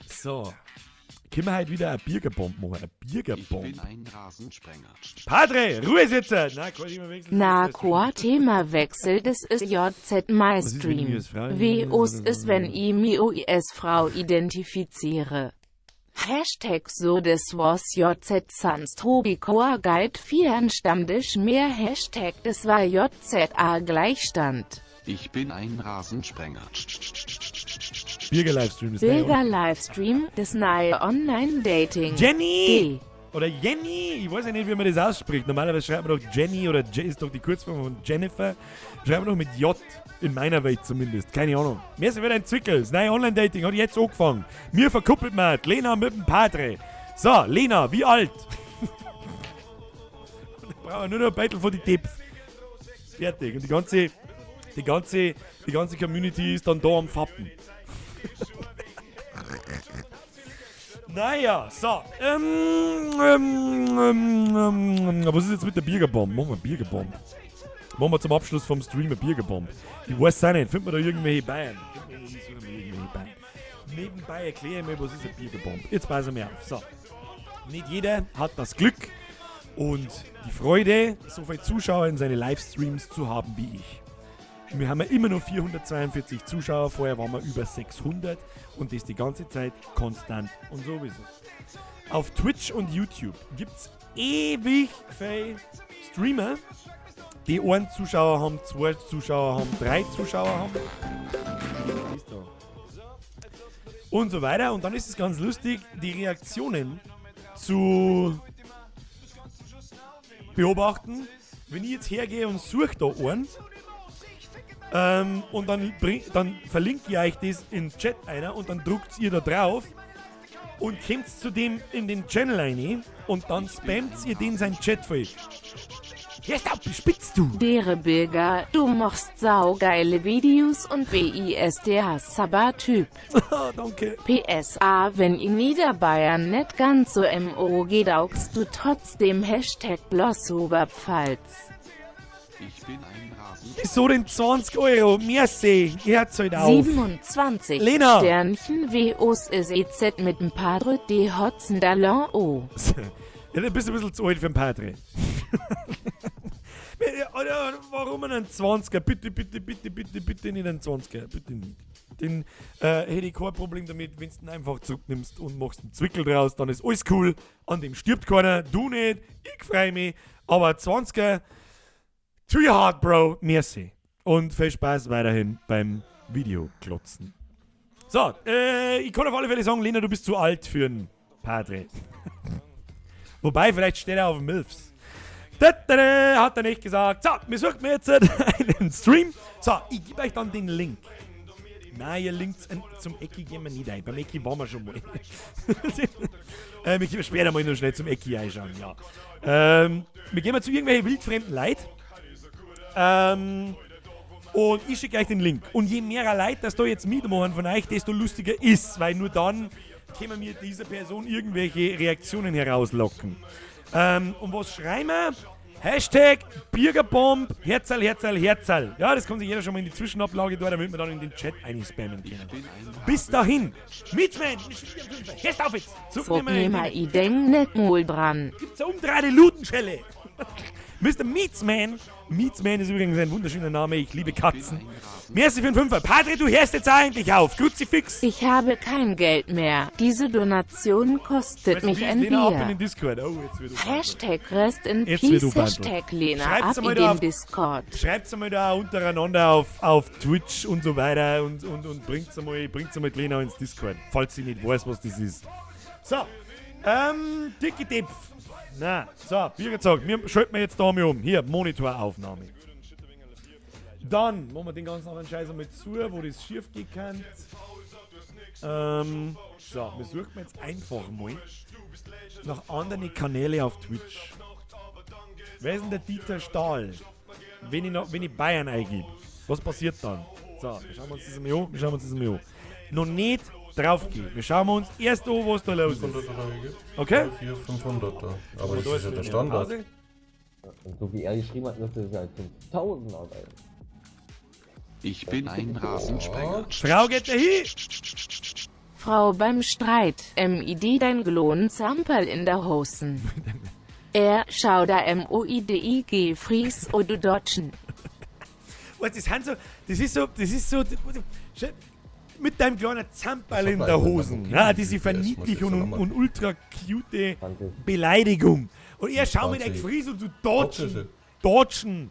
So. Können wir heute wieder eine Biergerbomb machen? Eine Ich Biergerbomb. bin ein Rasensprenger. Padre, Ruhe sitzen! Na, kann ich mal wechseln? Na, Themawechsel, das ist JZ My ist, wenn ich mich Stream. als Frau- Wie ist, wenn ich mich als Frau identifiziere? Hashtag so das was JZ Sans Tobi Core Guide 4 Stammtisch mehr Hashtag das war JZA Gleichstand. Ich bin ein Rasensprenger. Bierger-Livestream ist Bilder Livestream, das neue Online-Dating. Jenny! Oder Jenny! Ich weiß ja nicht, wie man das ausspricht. Normalerweise schreibt man doch Jenny oder ist doch die Kurzform von Jennifer. Schreibt man doch mit J. In meiner Welt zumindest. Keine Ahnung. Mir ist wieder ein Zwickel. Das neue Online-Dating hat jetzt angefangen. Mir verkuppelt man Lena mit dem Padre. So, Lena, wie alt? Ich brauche nur noch ein Beitel von die Tipps. Fertig. Und die ganze Community ist dann da am Fappen. Naja, so. Was ist jetzt mit der Biergerbomb? Machen wir Biergerbomb. Machen wir zum Abschluss vom Stream eine Biergerbomb. Ich weiß auch nicht, finden wir da irgendwelche Bayern? Nebenbei erkläre ich mir, was ist eine Biergerbomb. Jetzt passen wir auf. So. Nicht jeder hat das Glück und die Freude, so viele Zuschauer in seine Livestreams zu haben wie ich. Wir haben ja immer noch 442 Zuschauer, vorher waren wir über 600 und das die ganze Zeit konstant und sowieso. Auf Twitch und YouTube gibt es ewig viele Streamer, die einen Zuschauer haben, 2 Zuschauer haben, 3 Zuschauer haben. Und so weiter. Und dann ist es ganz lustig, die Reaktionen zu beobachten. Wenn ich jetzt hergehe und suche da einen, und dann verlinke ich euch das in den Chat einer und dann druckt ihr da drauf und kommt zu dem in den Channel rein und dann spammt ihr den seinen Chat voll. Jetzt ab, spitzt du! Dere Bilger, du machst saugeile Videos und BISDH Sabber-Typ. Danke. PSA, wenn in Niederbayern nicht ganz so MO geht, augst du trotzdem Hashtag Blossoberpfalz. Ich bin ein Rasensprenger. Wieso denn 20 Euro? Merci. Hört's heute auf. 27 Lena. Sternchen WOs ist EZ mit dem Padre de Hotzen d'Alon O. Ja, du bist ein bisschen zu alt für einen Padre. Oder warum einen 20er? Bitte nicht einen 20er. Bitte nicht. Den hätte ich kein Problem damit, wenn du ihn einfach zurücknimmst und machst einen Zwickel draus, dann ist alles cool. An dem stirbt keiner, du nicht, ich freue mich. Aber 20er, To your heart, Bro. Merci. Und viel Spaß weiterhin beim Videoklotzen. So, ich kann auf alle Fälle sagen, Lena, du bist zu alt für einen Padre. Wobei, vielleicht steht er auf dem Milfs. Hat er nicht gesagt. So, wir suchen mir jetzt einen Stream. So, ich gebe euch dann den Link. Nein, ihr Link zum Ecki gehen wir nicht ein. Beim Ecki waren wir schon mal. Wir gehen später mal noch schnell zum Ecki einschauen, ja. Wir gehen mal zu irgendwelchen wildfremden Leuten. Und ich schicke euch den Link. Und je mehr Leute das da jetzt mitmachen von euch, desto lustiger ist. Weil nur dann können wir dieser Person irgendwelche Reaktionen herauslocken. Und was schreiben wir? Hashtag Bürgerbomb, Herzl, Herzl, Herzl. Ja, das kann sich jeder schon mal in die Zwischenablage tun, damit wir dann in den Chat einspammen können. Bis dahin, Mietsman, hörst auf jetzt. Vornehmer, ich denk nicht mal dran. Gibt's eine umdrehte Lutenschelle. Mr. Meatsman. Meatsman ist übrigens ein wunderschöner Name, ich liebe Katzen. Merci für den Fünfer. Padre, du hörst jetzt eigentlich auf. Kruzifix. Ich habe kein Geld mehr. Diese Donation kostet mich ein Lena ab in Bier. den Discord. Oh, jetzt wird Hashtag Rest in Jetzt wird Peace, du Hashtag Lena Schreibt's ab einmal in da den auf- Discord. Schreibt's einmal da untereinander auf Twitch und so weiter und bringt's einmal Lena ins Discord, falls sie nicht weiß, was das ist. So, dicke Dipf. Na, so, wie gesagt, wir schalten wir jetzt da mal um. Hier, Monitoraufnahme. Dann machen wir den ganzen anderen Scheiß einmal zu, wo das schief gehen kann. So, wir suchen jetzt einfach mal nach anderen Kanälen auf Twitch. Wer ist denn der Dieter Stahl? Wenn ich Bayern eingebe, was passiert dann? So, wir schauen uns das mal an. Noch nicht draufgehen. Wir schauen uns erst an, was da los ist. 500er. Okay? 400-500er. Aber das da ist ja der eine Standard. Pause. Und so wie er geschrieben hat, müsste es ja 5000 aushalten. Ich bin ein Rasensprenger. Frau geht dahin. Frau beim Streit, MID dein Glon Zampel in der Hosen. Schau da MOIDIG Fries o du Dotschen. Was, das ist so, mit deinem kleinen Zamperl in Das der hat man Hosen. immer Ja, noch diese das muss ich Verniedlichung jetzt und, noch und ultra cute Danke. Beleidigung. Und er schaut mit einem 20. Fries und du Hauptsache. Dodgen.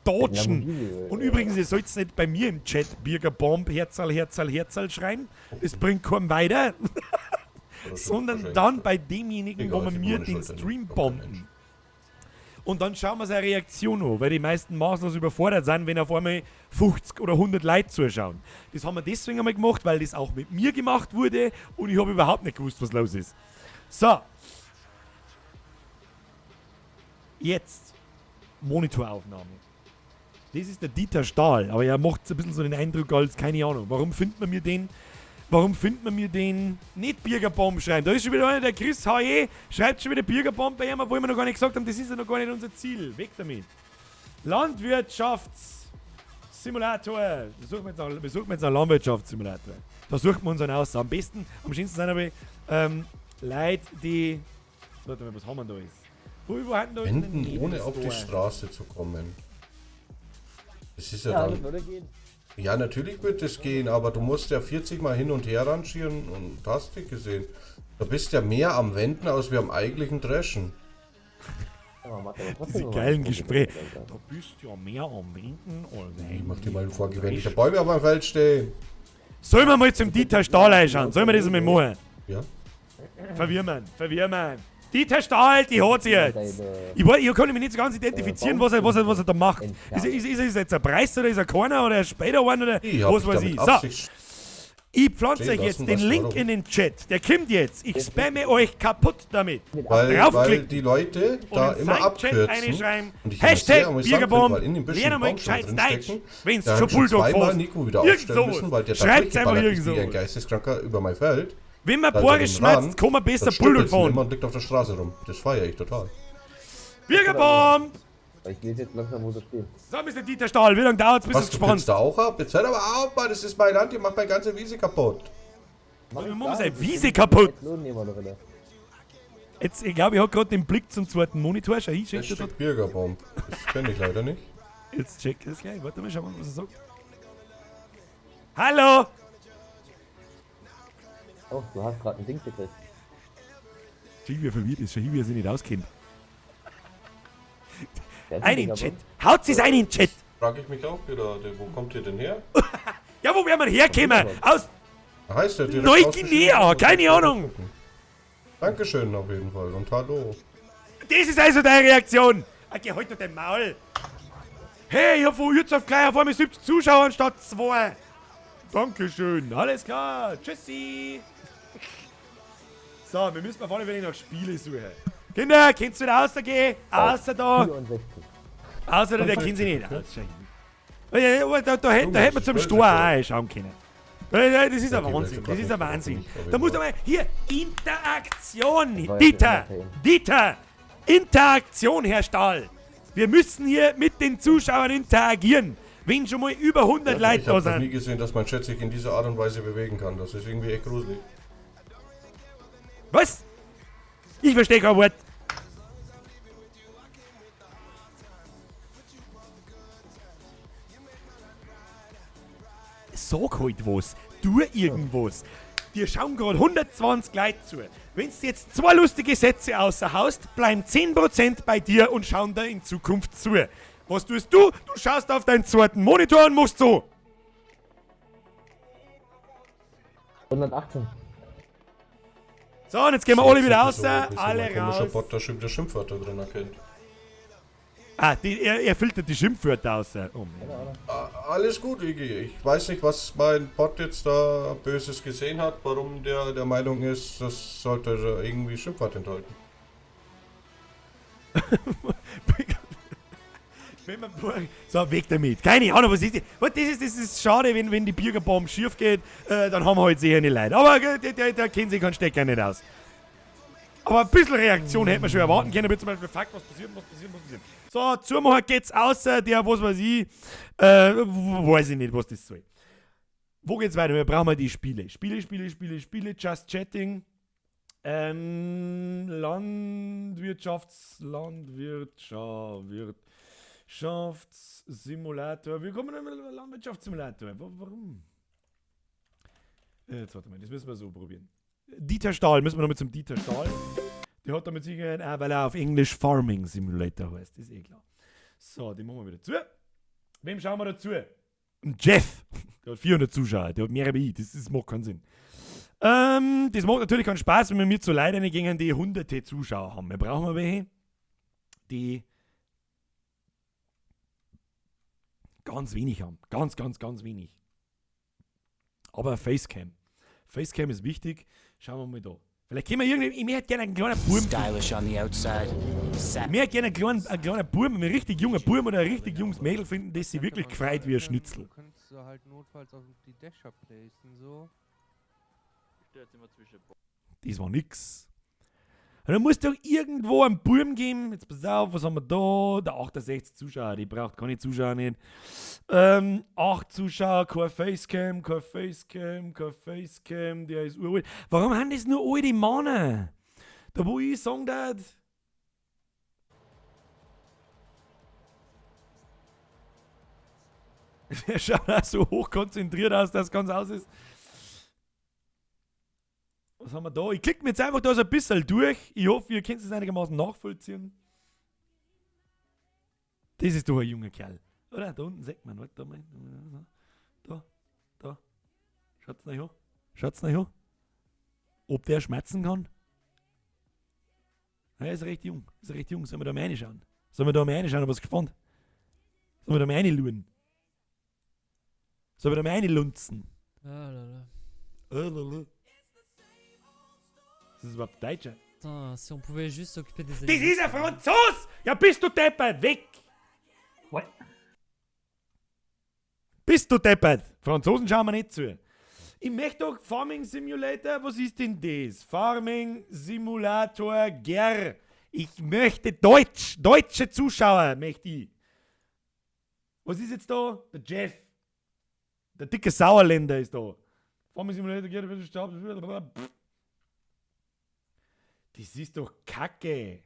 Lamborghini, Und übrigens, ihr sollt nicht bei mir im Chat Bürgerbomb, Herzl, Herzl, Herzl schreiben. Das bringt keinen weiter. Sondern dann bei demjenigen, wo Egal, wir die mir Krone den schultern Stream nicht. bomben. Und dann schauen wir seine Reaktion an, weil die meisten maßlos überfordert sind, wenn auf einmal 50 oder 100 Leute zuschauen. Das haben wir deswegen einmal gemacht, weil das auch mit mir gemacht wurde und ich habe überhaupt nicht gewusst, was los ist. So. Jetzt Monitoraufnahme. Das ist der Dieter Stahl, aber er macht ein bisschen so den Eindruck als, keine Ahnung, warum findet man mir den nicht Bürgerbomb schreiben? Da ist schon wieder einer, der Chris H.E. schreibt schon wieder Bürgerbomb bei ihm, obwohl wir noch gar nicht gesagt haben, das ist ja noch gar nicht unser Ziel. Weg damit. Landwirtschaftssimulator. Wir suchen jetzt einen Landwirtschaftssimulator. Da suchen wir uns einen aus. Am besten, am schönsten sind aber Leute, die... Warte mal, was haben wir da jetzt? Wo hatten da Wenden, einen ohne auf die Store? Straße zu kommen. Das ist ja Ja, das dann. würde gehen. Ja, natürlich wird es gehen, aber du musst ja 40 Mal hin und her rangieren und hast dich gesehen. Du bist ja mehr am Wenden als wir am eigentlichen Dreschen. Aber macht aber trotzdem Diese noch geilen was. Gespräche. Du bist ja mehr am Winken als Ich mach dir mal ein vorgewendliche Bäume auf meinem Feld stehen. Sollen wir mal zum Dieter Stahl einschauen? Sollen wir das mal machen? Ja. Verwirren. Dieter Stahl, die hat sie jetzt. Ich kann mich nicht so ganz identifizieren, was er da macht. Ist es jetzt ein Preis oder ist er keiner oder ein später one oder Ich hab was dich weiß damit ich. So, Absicht. ich pflanze stehen euch jetzt lassen, den was Link warum. in den Chat. Der kommt jetzt. Ich spamme euch kaputt damit. Weil Draufklicken. die Leute da Und in immer seinen Chat abkürzen. einschreiben, Und ich immer sehr Hashtag amüsant finde, Biergebomb, weil in dem bisschen lernen wir Baumstamm gescheites Deutsch, drinstecken. wenn's Da schon hab ich schon Bulldog zweimal fährst. Nico wieder Irgend aufstellen sowas. müssen, weil der da Schreibt's einfach durchgeballert irgend ist wie ein sowas. Geisteskranker über mein Feld. Wenn man Weil Bohre der schmerzt, Rahn, kann man besser das Bulldog stüppelt fahren. immer und liegt auf der Straße rum. Das feiere ich total. Biergebomb! Ich will jetzt langsam, wo das steht. So, Mr. Dieter Stahl, wie lange dauert es, bis Was, es du gespannt? kennst da auch ab? Jetzt hört aber auf, Mann, das ist mein Land, ihr macht meine ganze Wiese kaputt. Wir machen seine Wiese kaputt. Lohnnehmer drin. Jetzt, ich glaube, ich habe gerade den Blick zum zweiten Monitor. Schau hin, Das checkt er Stück Bürgerbomb. Das kenne ich leider nicht. Jetzt checkt er es gleich. Warte mal, schauen wir mal, was er sagt. Hallo! Oh, du hast gerade ein Ding gekriegt. Schau hin, wie er verwirrt ist. Schau hin, wie er sich nicht auskennt. Ein in den Chat. Haut es ein in den Chat. Frage ich mich auch gerade, wo kommt ihr denn her? Ja, wo werden wir herkommen? Aus Heißt der direkt Neuguinea, keine Ahnung. Dankeschön auf jeden Fall und hallo. Das ist also deine Reaktion. Okay, halt doch den Maul. Hey, ich hab von jetzt auf gleich auf einmal 70 Zuschauer anstatt 2. Dankeschön, alles klar. Tschüssi. So, wir müssen auf alle Fälle noch Spiele suchen. Kinder, kennst du da rausgehen? Außer da. 64. Außer da, der kennt sich nicht aus. Da hätten wir zum Stor auch schauen können. Das ist ein Wahnsinn, das ist ein Wahnsinn. Da muss man hier Interaktion, Dieter, Interaktion, Herr Stahl. Wir müssen hier mit den Zuschauern interagieren, wenn schon mal über 100 Leute Ich da habe noch nie sind. gesehen, dass mein Chat sich in dieser Art und Weise bewegen kann. Das ist irgendwie echt gruselig. Was? Ich verstehe kein Wort. Sag halt was, tu irgendwas. Wir schauen gerade 120 Leute zu. Wenn du jetzt 2 lustige Sätze außerhaust, bleiben 10% bei dir und schauen da in Zukunft zu. Was tust du? Du schaust auf deinen zweiten Monitor und musst so. 118. So, und jetzt gehen wir alle wieder raus, Ein alle komischer raus. Bot, der schon wieder Schimpfwörter drin erkennt. Ah, er filtert die Schimpfwörter aus. Oh, Mann. Alles gut, Iggy. Ich weiß nicht, was mein Bot jetzt da Böses gesehen hat, warum der der Meinung ist, das sollte irgendwie Schimpfwort enthalten. So, weg damit. Keine Ahnung, was ist das? Das ist schade, wenn die Bürgerbombe schief geht, dann haben wir halt sicher nicht Leid. Aber der kennt sich keinen Stecker nicht aus. Aber ein bisschen Reaktion hätte man schon erwarten können, wie zum Beispiel, fuck, was passiert. So, Zumacher geht's außer der, was weiß ich, weiß ich nicht, was das soll. Wo geht's weiter? Wir brauchen die Spiele. Spiele, Just Chatting. Landwirtschaftssimulator. Wie kommen wir denn mit Landwirtschaftssimulator? Warum? Jetzt warte mal, das müssen wir so probieren. Dieter Stahl, müssen wir noch mit zum Dieter Stahl. Der hat damit sicher auch, weil er auf Englisch Farming Simulator heißt, ist eh klar. So, den machen wir wieder zu. Wem schauen wir dazu? Jeff. Der hat 400 Zuschauer, der hat mehr wie ich, das macht keinen Sinn. Das macht natürlich keinen Spaß, wenn wir mit so Leuten gegen die hunderte Zuschauer haben. Wir brauchen welche, die ganz wenig haben. Ganz wenig. Aber Facecam. Facecam ist wichtig. Schauen wir mal da. Vielleicht können wir irgendwie. Ich hätte gerne einen kleinen Buben. Stylish on the outside. Ich hätte gerne einen kleinen Buben, einen richtig jungen Buben oder ein richtig junges Mädel finden, das sich wirklich gefreut wie ein Schnitzel. Du könntest halt notfalls auf die Dächer placen, so. Das war nix. Und dann muss doch irgendwo einen Buben geben. Jetzt pass auf, was haben wir da? Der 68 Zuschauer, die braucht keine Zuschauer nicht. 8 Zuschauer, kein Facecam, der ist uralt. Warum haben das nur alte Männer? Da wo ich sagen darf. Der schaut auch so hoch konzentriert aus, dass es ganz aus ist. Was haben wir da? Ich klicke mir jetzt einfach da so ein bisschen durch. Ich hoffe, ihr könnt es einigermaßen nachvollziehen. Das ist doch ein junger Kerl. Oder? Da unten sieht man. Warte, da mal. Da. Schaut's nach an. Ob der schmerzen kann? Er ist recht jung. Sollen wir da mal reinschauen? Was ist gespannt? Sollen wir da mal reinschauen? Sollen wir da mal reinlunzen? Das ist überhaupt Deutscher. Putain, si on pouvait juste s'occuper des Das ist ein Franzos! Ja, bist du deppert? Weg! What? Bist du deppert? Franzosen schauen wir nicht zu. Ich möchte doch Farming Simulator, was ist denn das? Farming Simulator Ger. Ich möchte deutsche Zuschauer möchte ich. Was ist jetzt da? Der Jeff. Der dicke Sauerländer ist da. Farming Simulator Ger, das ist doch Kacke.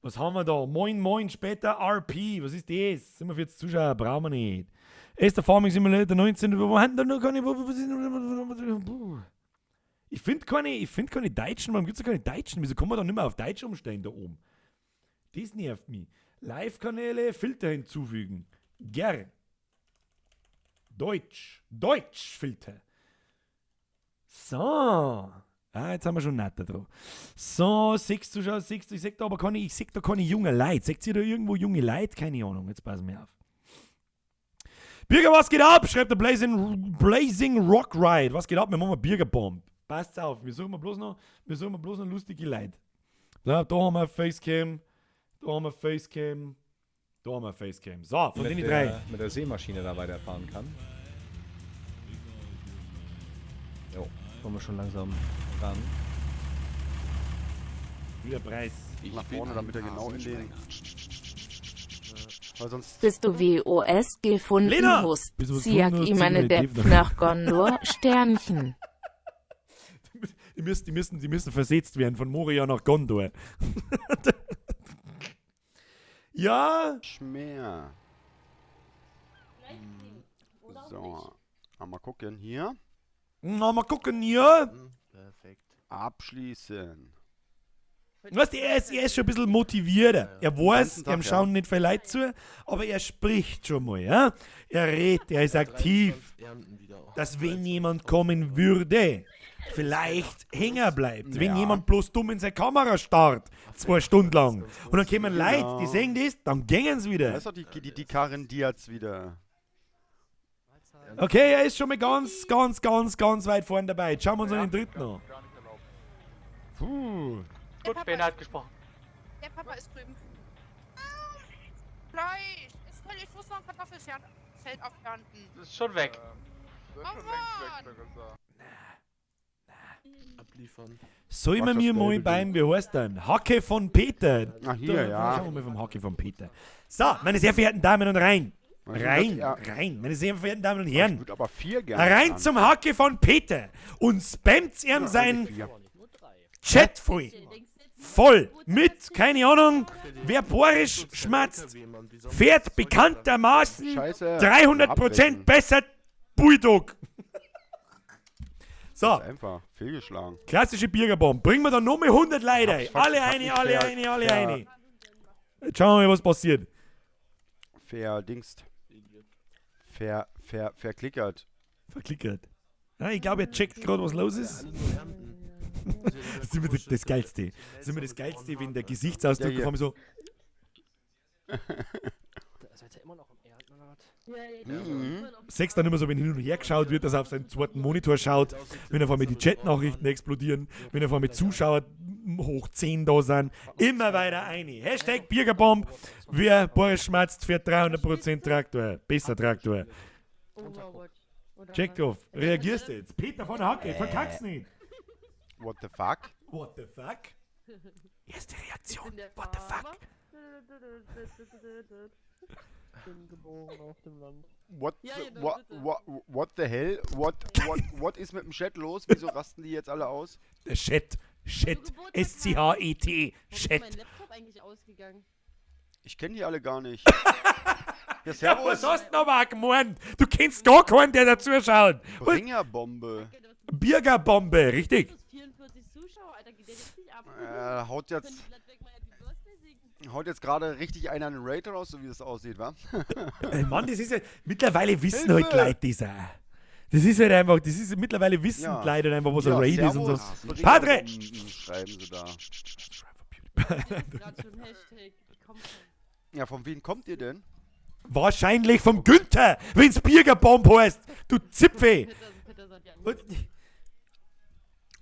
Was haben wir da? Moin, später RP. Was ist das? 47 Zuschauer, brauchen wir nicht. Ist der Farming Simulator 19. Wo haben da noch keine. Ich finde keine Deutschen. Warum gibt es keine Deutschen? Wieso kann man da nicht mehr auf Deutsch umstellen da oben? Das nervt mich. Live-Kanäle, Filter hinzufügen. Gern. Deutsch-Filter. So. Jetzt haben wir schon netter drauf. So, siehst du schon, ich sehe da aber keine jungen Leute. Seht ihr da irgendwo junge Leute? Keine Ahnung, jetzt passen wir auf. Bürger, was geht ab? Schreibt der Blazing Rock Ride. Was geht ab? Wir machen mal Bürgerbomb. Passt auf, wir suchen bloß noch lustige Leute. Da haben wir Facecam. Da haben wir Facecam. So, von denen drei. Mit der Seemaschine da weiterfahren kann. Jo, kommen wir schon langsam ran. Wieder Preis. Nach vorne, damit er genau in den... Weil sonst... Bist du WOS gefunden Lena! hast? Bist du was Siag gefunden hast? ihm meine Zieh mir Depp den nach Gondor, Sternchen. Die müssen versetzt werden von Moria nach Gondor. Ja. Schmer. So. Mal gucken hier. Na, mal gucken hier. Perfekt. Abschließen. Weißt du, er ist schon ein bisschen motivierter. Er weiß, ganzen Tag, ihm schauen nicht viele Leute zu, aber er spricht schon mal. Ja? Er redet, er ist aktiv. Dass wenn jemand kommen würde, vielleicht hängen bleibt. Wenn jemand bloß dumm in seine Kamera starrt, 2 Stunden lang. Und dann kommen Leute, die sehen das, dann gehen sie Da wieder. ist doch die Karin Diaz wieder. Okay, er ist schon mal ganz weit vorne dabei. Jetzt schauen wir uns an den dritten an. Puh. Gut, Ben hat gesprochen. Der Papa ist drüben. Fleisch! Ist voll, ich muss noch ein Kartoffelfeld aufernten. Das ist schon weg. Abliefern. Soll man mir mal beim, wie heißt denn? Hacke von Peter. Ach, hier, ja. Schauen wir mal vom Hacke von Peter. So, meine sehr verehrten Damen und Herren. Rein, meine sehr verehrten Damen und Ich Herren. würde aber 4 gerne. Rein zum Hacke von Peter und spammt ihm seinen Chat voll mit, keine Ahnung, wer Borisch schmatzt, fährt bekanntermaßen Scheiße. 300% besser Bulldog. So, Einfach fehlgeschlagen. klassische Bürgerbomb. Bringen wir dann noch mal 100 Leute ein. Alle eine. Jetzt schauen wir mal, was passiert. Verdingst. Verklickert. Verklickert. Ja, ich glaube, er checkt gerade, was los ist. Das ist immer das Geilste. Das ist immer das Geilste, wenn der Gesichtsausdruck Ja, von mir so. Seid ihr immer noch im Ernten oder was? Sechs dann immer so, wenn hin und her geschaut wird, dass er auf seinen zweiten Monitor schaut, wenn auf einmal die Chat-Nachrichten explodieren, wenn auf einmal Zuschauer hoch 10 da sind, immer weiter eine. Hashtag Bürgerbomb, wer Boris schmatzt, fährt 300% Traktor, besser Traktor. Checkoff, reagierst du jetzt? Peter von der Hacke, verkack's nicht. What the fuck? What the fuck? Erste Reaktion, what the fuck? Bin geboren auf dem Land. What the hell? What ist mit dem Chat los? Wieso rasten die jetzt alle aus? Der Chat, S-C-H-E-T, Chat. Mein Laptop eigentlich ausgegangen. Ich kenne die alle gar nicht. Ja, Ja, was servus. hast du noch mal gemeint? Du kennst gar keinen, der da zuschaut. Bringerbombe. Bürgerbombe, richtig. 44 Zuschauer, Alter, geht der jetzt nicht ab? Haut jetzt gerade richtig einer einen Raid raus, so wie das aussieht, wa? Mann, das ist ja, mittlerweile wissen Hilfe! halt Leute das auch. Das ist halt einfach, mittlerweile wissen Ja. die Leute einfach, was ein Raid ist und so. servus. Padre! Schreiben sie da. Gerade schon Hashtag. Komm schon. Ja, von wem kommt ihr denn? Wahrscheinlich vom Günther, wenn's Bürgerbomb heißt. Du Zipfe. Peter sagt ja Und,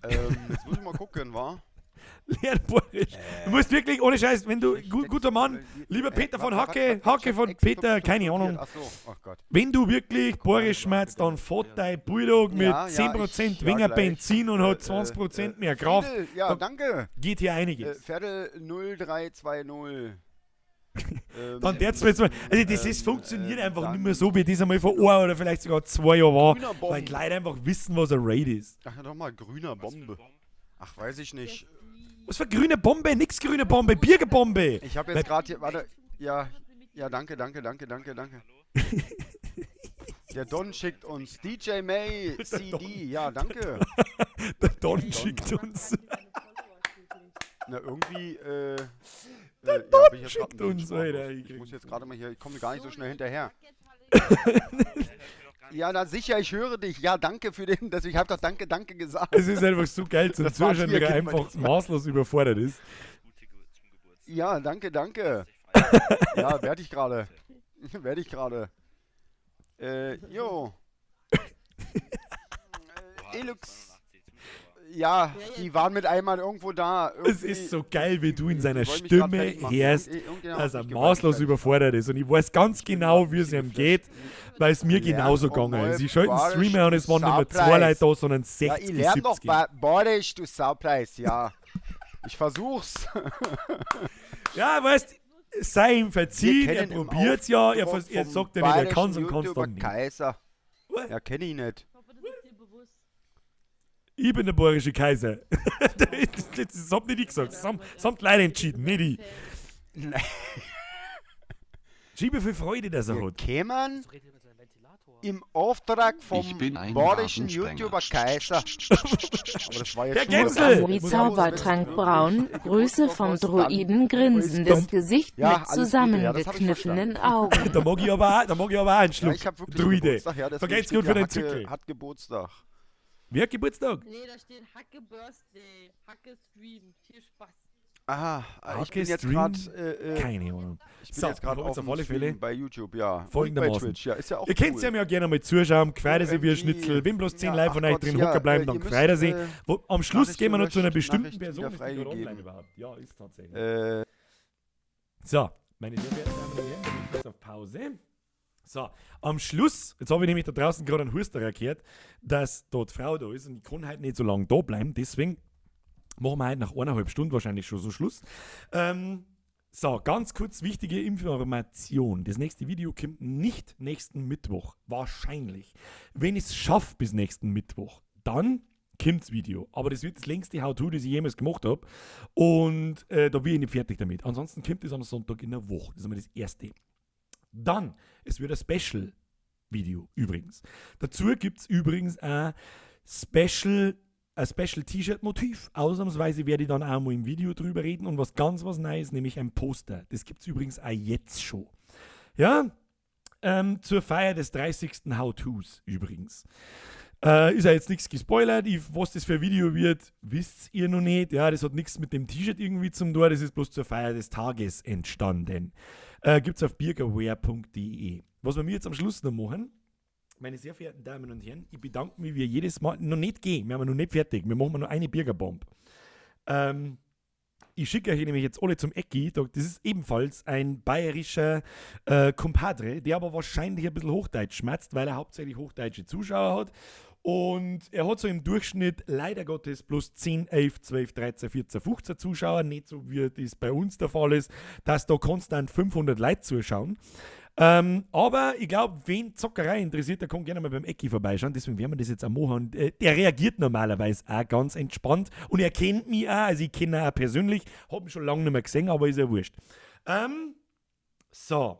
Jetzt muss ich mal gucken, wa? Lern Boris. Du musst wirklich, ohne Scheiß, wenn du, guter Mann, lieber Peter von Hacke, Hacke von Peter, keine Ahnung. Achso, ach Gott. Wenn du wirklich Boris schmerzt, dann fährt dein Bulldog mit Ja, 10% ja, weniger gleich. Benzin und hat 20% mehr Kraft. Friedel, ja, danke. Geht hier einiges. Viertel 0320. Dann der jetzt mal, also das ist, funktioniert einfach nicht mehr so, wie das einmal vor 1 oder vielleicht sogar 2 Jahren war, Grüner Bomb. weil die Leute einfach wissen, was ein Raid ist. Ach ja, doch mal, grüner Bombe. Ach, weiß ich nicht. Was für grüne Bombe? Nix grüne Bombe, Biergebombe. Ich habe jetzt gerade hier, warte, ja, danke. Der Don schickt uns DJ May CD, ja, danke. Der Don schickt uns. Na, irgendwie, bin ich jetzt schickt grad ein bisschen uns, Alter. sprachlos. Ich muss jetzt gerade mal hier, ich komme gar nicht so schnell hinterher. Ja, na sicher, ich höre dich. Ja, danke für den, ich habe doch danke gesagt. Es ist einfach so geil zum Das war Zuschauen, hier, wie er kennt man einfach nicht. maßlos überfordert ist. Ja, danke. Ja, werde ich gerade. Jo. Elux. Ja, die waren mit einmal irgendwo da. Es ist so geil, wie du in seiner die wollen mich grad Stimme fertig machen. hörst, Irgendjemand dass hat er mich maßlos geweiht. überfordert ist. Und ich weiß ganz genau, wie es ihm geht, weil es mir genauso gegangen ist. Ich schalte einen Streamer und es waren nicht mehr 2 Leute da, sondern 60 Ja, ich bis lerne noch 70. Badisch, du Saupleis, ja. Ich versuch's. Ja, weißt, sei ihm verziehen, er kennen im probiert's ja, er Auftrag sagt vom ja nicht, er bayerischen kann's und kann's YouTuber dann nicht. Kaiser. What? Ja, kenn ich nicht. Ich bin der bayerische Kaiser. Das hab nicht ich gesagt, das haben die Leute entschieden, nicht ich. Nein. Schau, wie viel Freude das er Wir hat. kämen im Auftrag vom bayerischen YouTuber Kaiser. Aber das war jetzt Herr schon Gensel! Wie Zaubertrank Braun, Grüße vom Druiden, grinsendes Gesicht Ja, mit alles Gute, ja, das hab ich zusammengekniffenen Augen. Da mag ich aber auch einen Ja, Schluck. ich hab wirklich Druide. Geburtstag, ja, deswegen Vergelt's steht gut für hier den Zirkel. Hat Geburtstag. Wer hat Geburtstag? Nee, da steht Hacke Birthday, Hacke Stream. Viel Spaß. Aha, ich Hacke bin jetzt Stream? gerade Keine Ahnung. ich bin So, jetzt gerade wir haben jetzt auf auf alle dem Stream Fälle bei YouTube, ja. Und bei folgendermaßen. Twitch, ja, ist ja auch Ihr könnt ja gerne mal zuschauen, gefreut sich wie ein OMG. Schnitzel. Wenn bloß 10 Ja, Leute von ach euch Gott, drin ja, hocken bleiben, dann ihr müsst, gefreut er sich. Am Schluss Nachricht gehen wir noch zu einer gelöscht, bestimmten Nachricht Person. wieder Ist die gerade freigegeben. online überhaupt? Ja, ist tatsächlich. So, meine sehr verehrten Damen und Herren, wir machen jetzt auf Pause. So, am Schluss, jetzt habe ich nämlich da draußen gerade einen Husterer gehört, dass dort Frau da ist und ich kann halt nicht so lange da bleiben, deswegen machen wir heute nach 1,5 Stunden wahrscheinlich schon so Schluss. So, ganz kurz wichtige Information. Das nächste Video kommt nicht nächsten Mittwoch. Wahrscheinlich. Wenn ich es schaffe bis nächsten Mittwoch, dann kommt das Video. Aber das wird das längste How-To, das ich jemals gemacht habe. Und da bin ich nicht fertig damit. Ansonsten kommt es am Sonntag in der Woche. Das ist einmal das erste. Dann, es wird ein Special-Video übrigens. Dazu gibt es übrigens ein Special-T-Shirt-Motiv. Ausnahmsweise werde ich dann auch mal im Video drüber reden und was ganz Neues, nämlich ein Poster. Das gibt es übrigens auch jetzt schon. Ja, zur Feier des 30. How-Tos übrigens. Ist ja jetzt nichts gespoilert. Was das für ein Video wird, wisst ihr noch nicht. Ja, das hat nichts mit dem T-Shirt irgendwie zum tun. Das ist bloß zur Feier des Tages entstanden. Gibt es auf birgerware.de. Was wir jetzt am Schluss noch machen, meine sehr verehrten Damen und Herren, ich bedanke mich, wie jedes Mal, noch nicht gehen, wir haben noch nicht fertig, wir machen noch eine Bürgerbomb. Ich schicke euch nämlich jetzt alle zum Ecki, das ist ebenfalls ein bayerischer Compadre, der aber wahrscheinlich ein bisschen Hochdeutsch schmerzt, weil er hauptsächlich hochdeutsche Zuschauer hat. Und er hat so im Durchschnitt leider Gottes plus 10, 11, 12, 13, 14, 15 Zuschauer. Nicht so wie das bei uns der Fall ist, dass da konstant 500 Leute zuschauen. Aber ich glaube, wen Zockerei interessiert, der kann gerne mal beim Ecki vorbeischauen. Deswegen werden wir das jetzt auch machen. Der reagiert normalerweise auch ganz entspannt. Und er kennt mich auch. Also ich kenne ihn auch persönlich. Hab ihn schon lange nicht mehr gesehen, aber ist ja wurscht. So.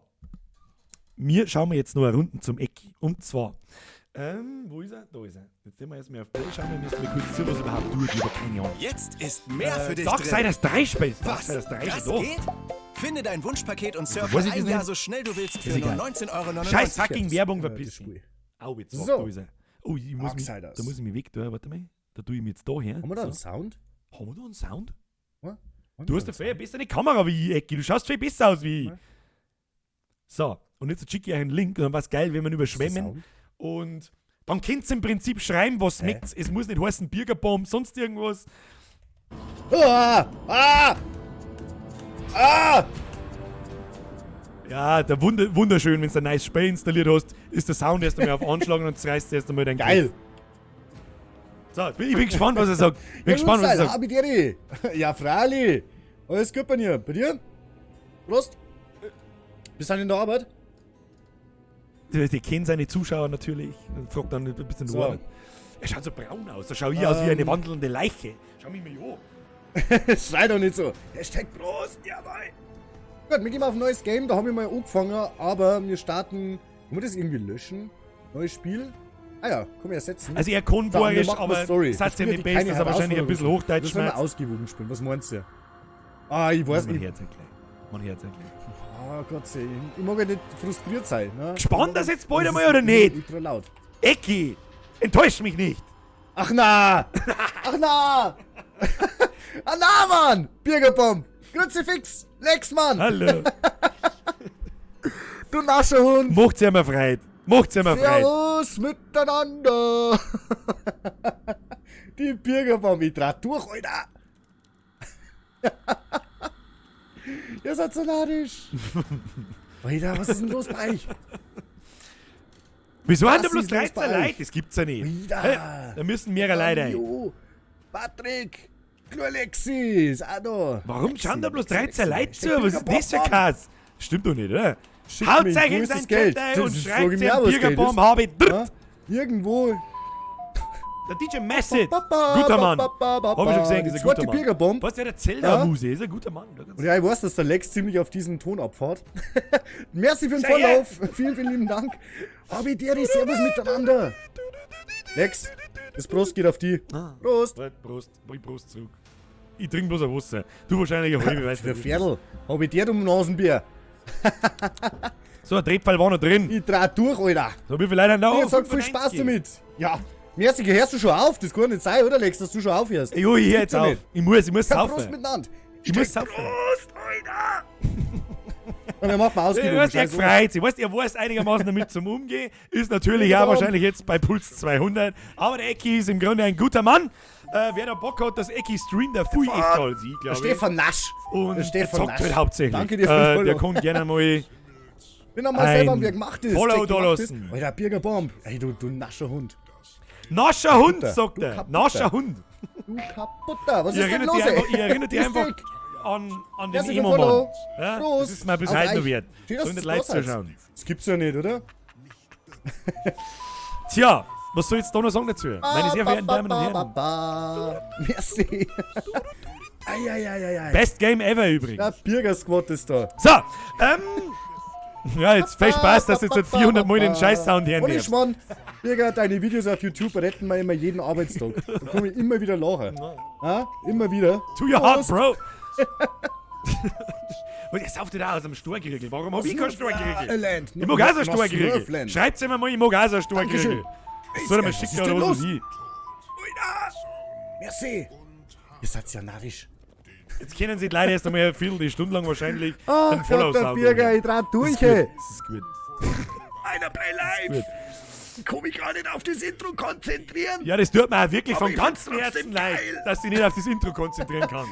Wir schauen jetzt noch eine Runde zum Ecki. Und zwar... wo ist er? Da ist er. Jetzt sehen wir erstmal auf Play. Schauen wir müssen kurz sehen, was überhaupt tut. Ich habe keine Ahnung. Jetzt ist mehr für dich Darksiders 3 Space. Was? Darksiders 3 Das ist da. geht? Finde dein Wunschpaket und surfe Weiß ich das ein Jahr nicht? so schnell du willst für Ist nur egal. 19,99 €. Scheiß fucking Werbung, das verpiss dich. Spiel. Au, jetzt So. da ist er. Oh, ich muss mich, Darksiders. da muss ich mich weg tun. Warte mal. Da tue ich mich jetzt da her. Haben wir da einen So. Sound? Haben wir da einen Sound? Ja? Du hast eine viel bessere Kamera wie ich, Ecki. Du schaust viel besser aus wie ich. Ja. So, und jetzt schicke ich euch einen Link und dann war es geil, wenn wir überschwemmen. Und dann könnt ihr im Prinzip schreiben, was schmeckt. Es muss nicht heißen Bürgerbomb, sonst irgendwas. Ah! Ah! Ah! Ja, der wunderschön, wenn du ein neues Spiel installiert hast, ist der Sound erst einmal auf Anschlagen und zerreißt erst einmal dein Geil! Kopf. So, ich bin gespannt, was er sagt. Bin gespannt, was er sagt. Habideri. Ja, freilich. Alles gut bei dir? Bei dir? Prost. Bist du in der Arbeit? Die kennen seine Zuschauer natürlich. Und fragt dann ein bisschen So. nur. Er schaut so braun aus. Da schaue ich aus wie eine wandelnde Leiche. Schau mich mal an. Schrei doch nicht so. Hashtag Prost, jawohl. Gut, wir gehen auf ein neues Game. Da haben wir mal angefangen, aber wir starten... Wollen wir das irgendwie löschen? Neues Spiel? Ah ja, können wir ersetzen. Also er kann So, wir Borisch, machen eine aber Story. sagt ja Spiele, nicht die best, keine dass er wahrscheinlich ein bisschen Herausforderung Hochdeutsch Das sollen wir schmerzt. ausgewogen spielen. Was meinst du? Ah, ich weiß Mein nicht. Herz erklärt. mein Herz endlich. Oh Gott sei Dank. Ich mag ja nicht frustriert sein. Ne? Gespannt das jetzt bald einmal oder nicht? Ultra laut. Ecki, enttäuscht mich nicht. Ach na! Ach na! Ah na, Mann! Bürgerbomb! Kruzifix! Lex, Mann! Hallo. Du nascher Hund! Macht's ja mal frei. Macht's ja mal frei. Servus miteinander! Die Bürgerbomb, ich draht durch, Alter! Ihr seid so nadisch! Alter, was ist denn los bei euch? Wieso haben da Was bloß ist los 13 bei Leute? euch? Das gibt's ja nicht. Wieder. Hey, da müssen mehrere Leute rein. Jo, Patrick! Alexi ist auch da! Warum schauen da bloß 13 Leute zu? Steck Was ist das für Bürgerbomb Kass? Stimmt doch nicht, oder? Schick Haut mich, euch wo in ist sein das Geld? Chat ein Das und ist- schreibt frag ich mich den auch, was Geld Bürgerbomb ist. habe ich Ja? Irgendwo. Der DJ Message. Guter Mann. Hab ich schon gesehen, ist ein guter Mann. Bürgerbomb. Was, der erzählt da Muse? Ist ein guter Mann. Und ja, ich weiß, dass der Lex ziemlich auf diesen Ton abfährt. Merci für den Sehr Follow. Vielen, vielen lieben Dank. Habideri, servus miteinander. Lex, das Prost geht auf die. Prost. Prost. Bring Prost zurück. Ich trinke bloß ein Wasser. Du wahrscheinlich ein halbe, weißt Der du. Pferdl. Habideri um Nasenbier. So, ein Treibfall war noch drin. Ich draht durch, Alter. So, wie viele Leute haben da Ich auf? sag viel Spaß damit. Ja. Merci, hörst du schon auf? Das kann nicht sein, oder Lex, dass du schon aufhörst? Jo, ich hör jetzt ja auf. nicht. Ich muss Ja, Prost saufen. miteinander. Ich muss saufen. Prost, Alter. Und dann macht man Du ausgewogen. weißt, er Scheiß freut sich. Weißt, er weiß einigermaßen damit zum Umgehen. Ist natürlich auch wahrscheinlich jetzt bei Puls 200. Aber der Ecki ist im Grunde ein guter Mann. Wer da Bock hat, dass Ecki streamt, der viel öfter als ich, Der glaube ich. Stefan Nasch. Und der der Stefan zockt Nasch. halt hauptsächlich. Danke dir für den Der Follow. kann gerne mal Wenn er mal selber ein wer gemacht ist. Follow check da gemacht lassen. ist. Alter, Bürgerbomb. Ey, du nascher Hund. Nascher Hund, Kaputter. sagt Du er. Kaputter. Nascher Hund. Du Kaputter. Was Ich ist denn erinnere los, dich ey? einfach, ich erinnere dich Grüß einfach dich. an den Merci für den Emo-Mann. Follow. Ja, Prost. das ist mir bis Auf heute noch euch. wert. Schön, dass So nicht du Leute da seid. zuschauen. Das gibt's ja nicht, oder? Tja, was soll ich jetzt da noch sagen dazu? Meine sehr verehrten Damen und Herren. Merci. Eieieiei. Best Game ever übrigens. Der Bürger-Squad ist da. So, ja, jetzt viel Spaß, dass du jetzt nicht 400 Mal den Scheiß-Sound hören Und ich darfst. schwan, Bürger, deine Videos auf YouTube retten mir immer jeden Arbeitstag. Da komme ich immer wieder lachen. Ja? Immer wieder. To your heart, Prost. bro. Und jetzt sauft ihr da aus dem Sturgeriegel. Warum hab ich keinen Sturgeriegel? Irland. Ich mag auch so einen Sturgeriegel. Smurfland. Schreibt's immer mal, ich mag auch so einen Sturgeriegel. Dankeschön. Soll er mal Was schicken ist oder denn was los? weiß ich. Merci. Ihr seid ja narrisch. Jetzt kennen sie leider erst einmal eine Viertelstunde lang wahrscheinlich Ach einen Gott, der Follow-Sound. Bürger, ich draht durch, Das ist ey. gut. Das ist gut. Einer bei live. Ich kann mich gar nicht auf das Intro konzentrieren. Ja, das tut mir auch wirklich Aber von ich ganzem find's Herzen trotzdem leid, geil. dass du nicht auf das Intro konzentrieren kannst.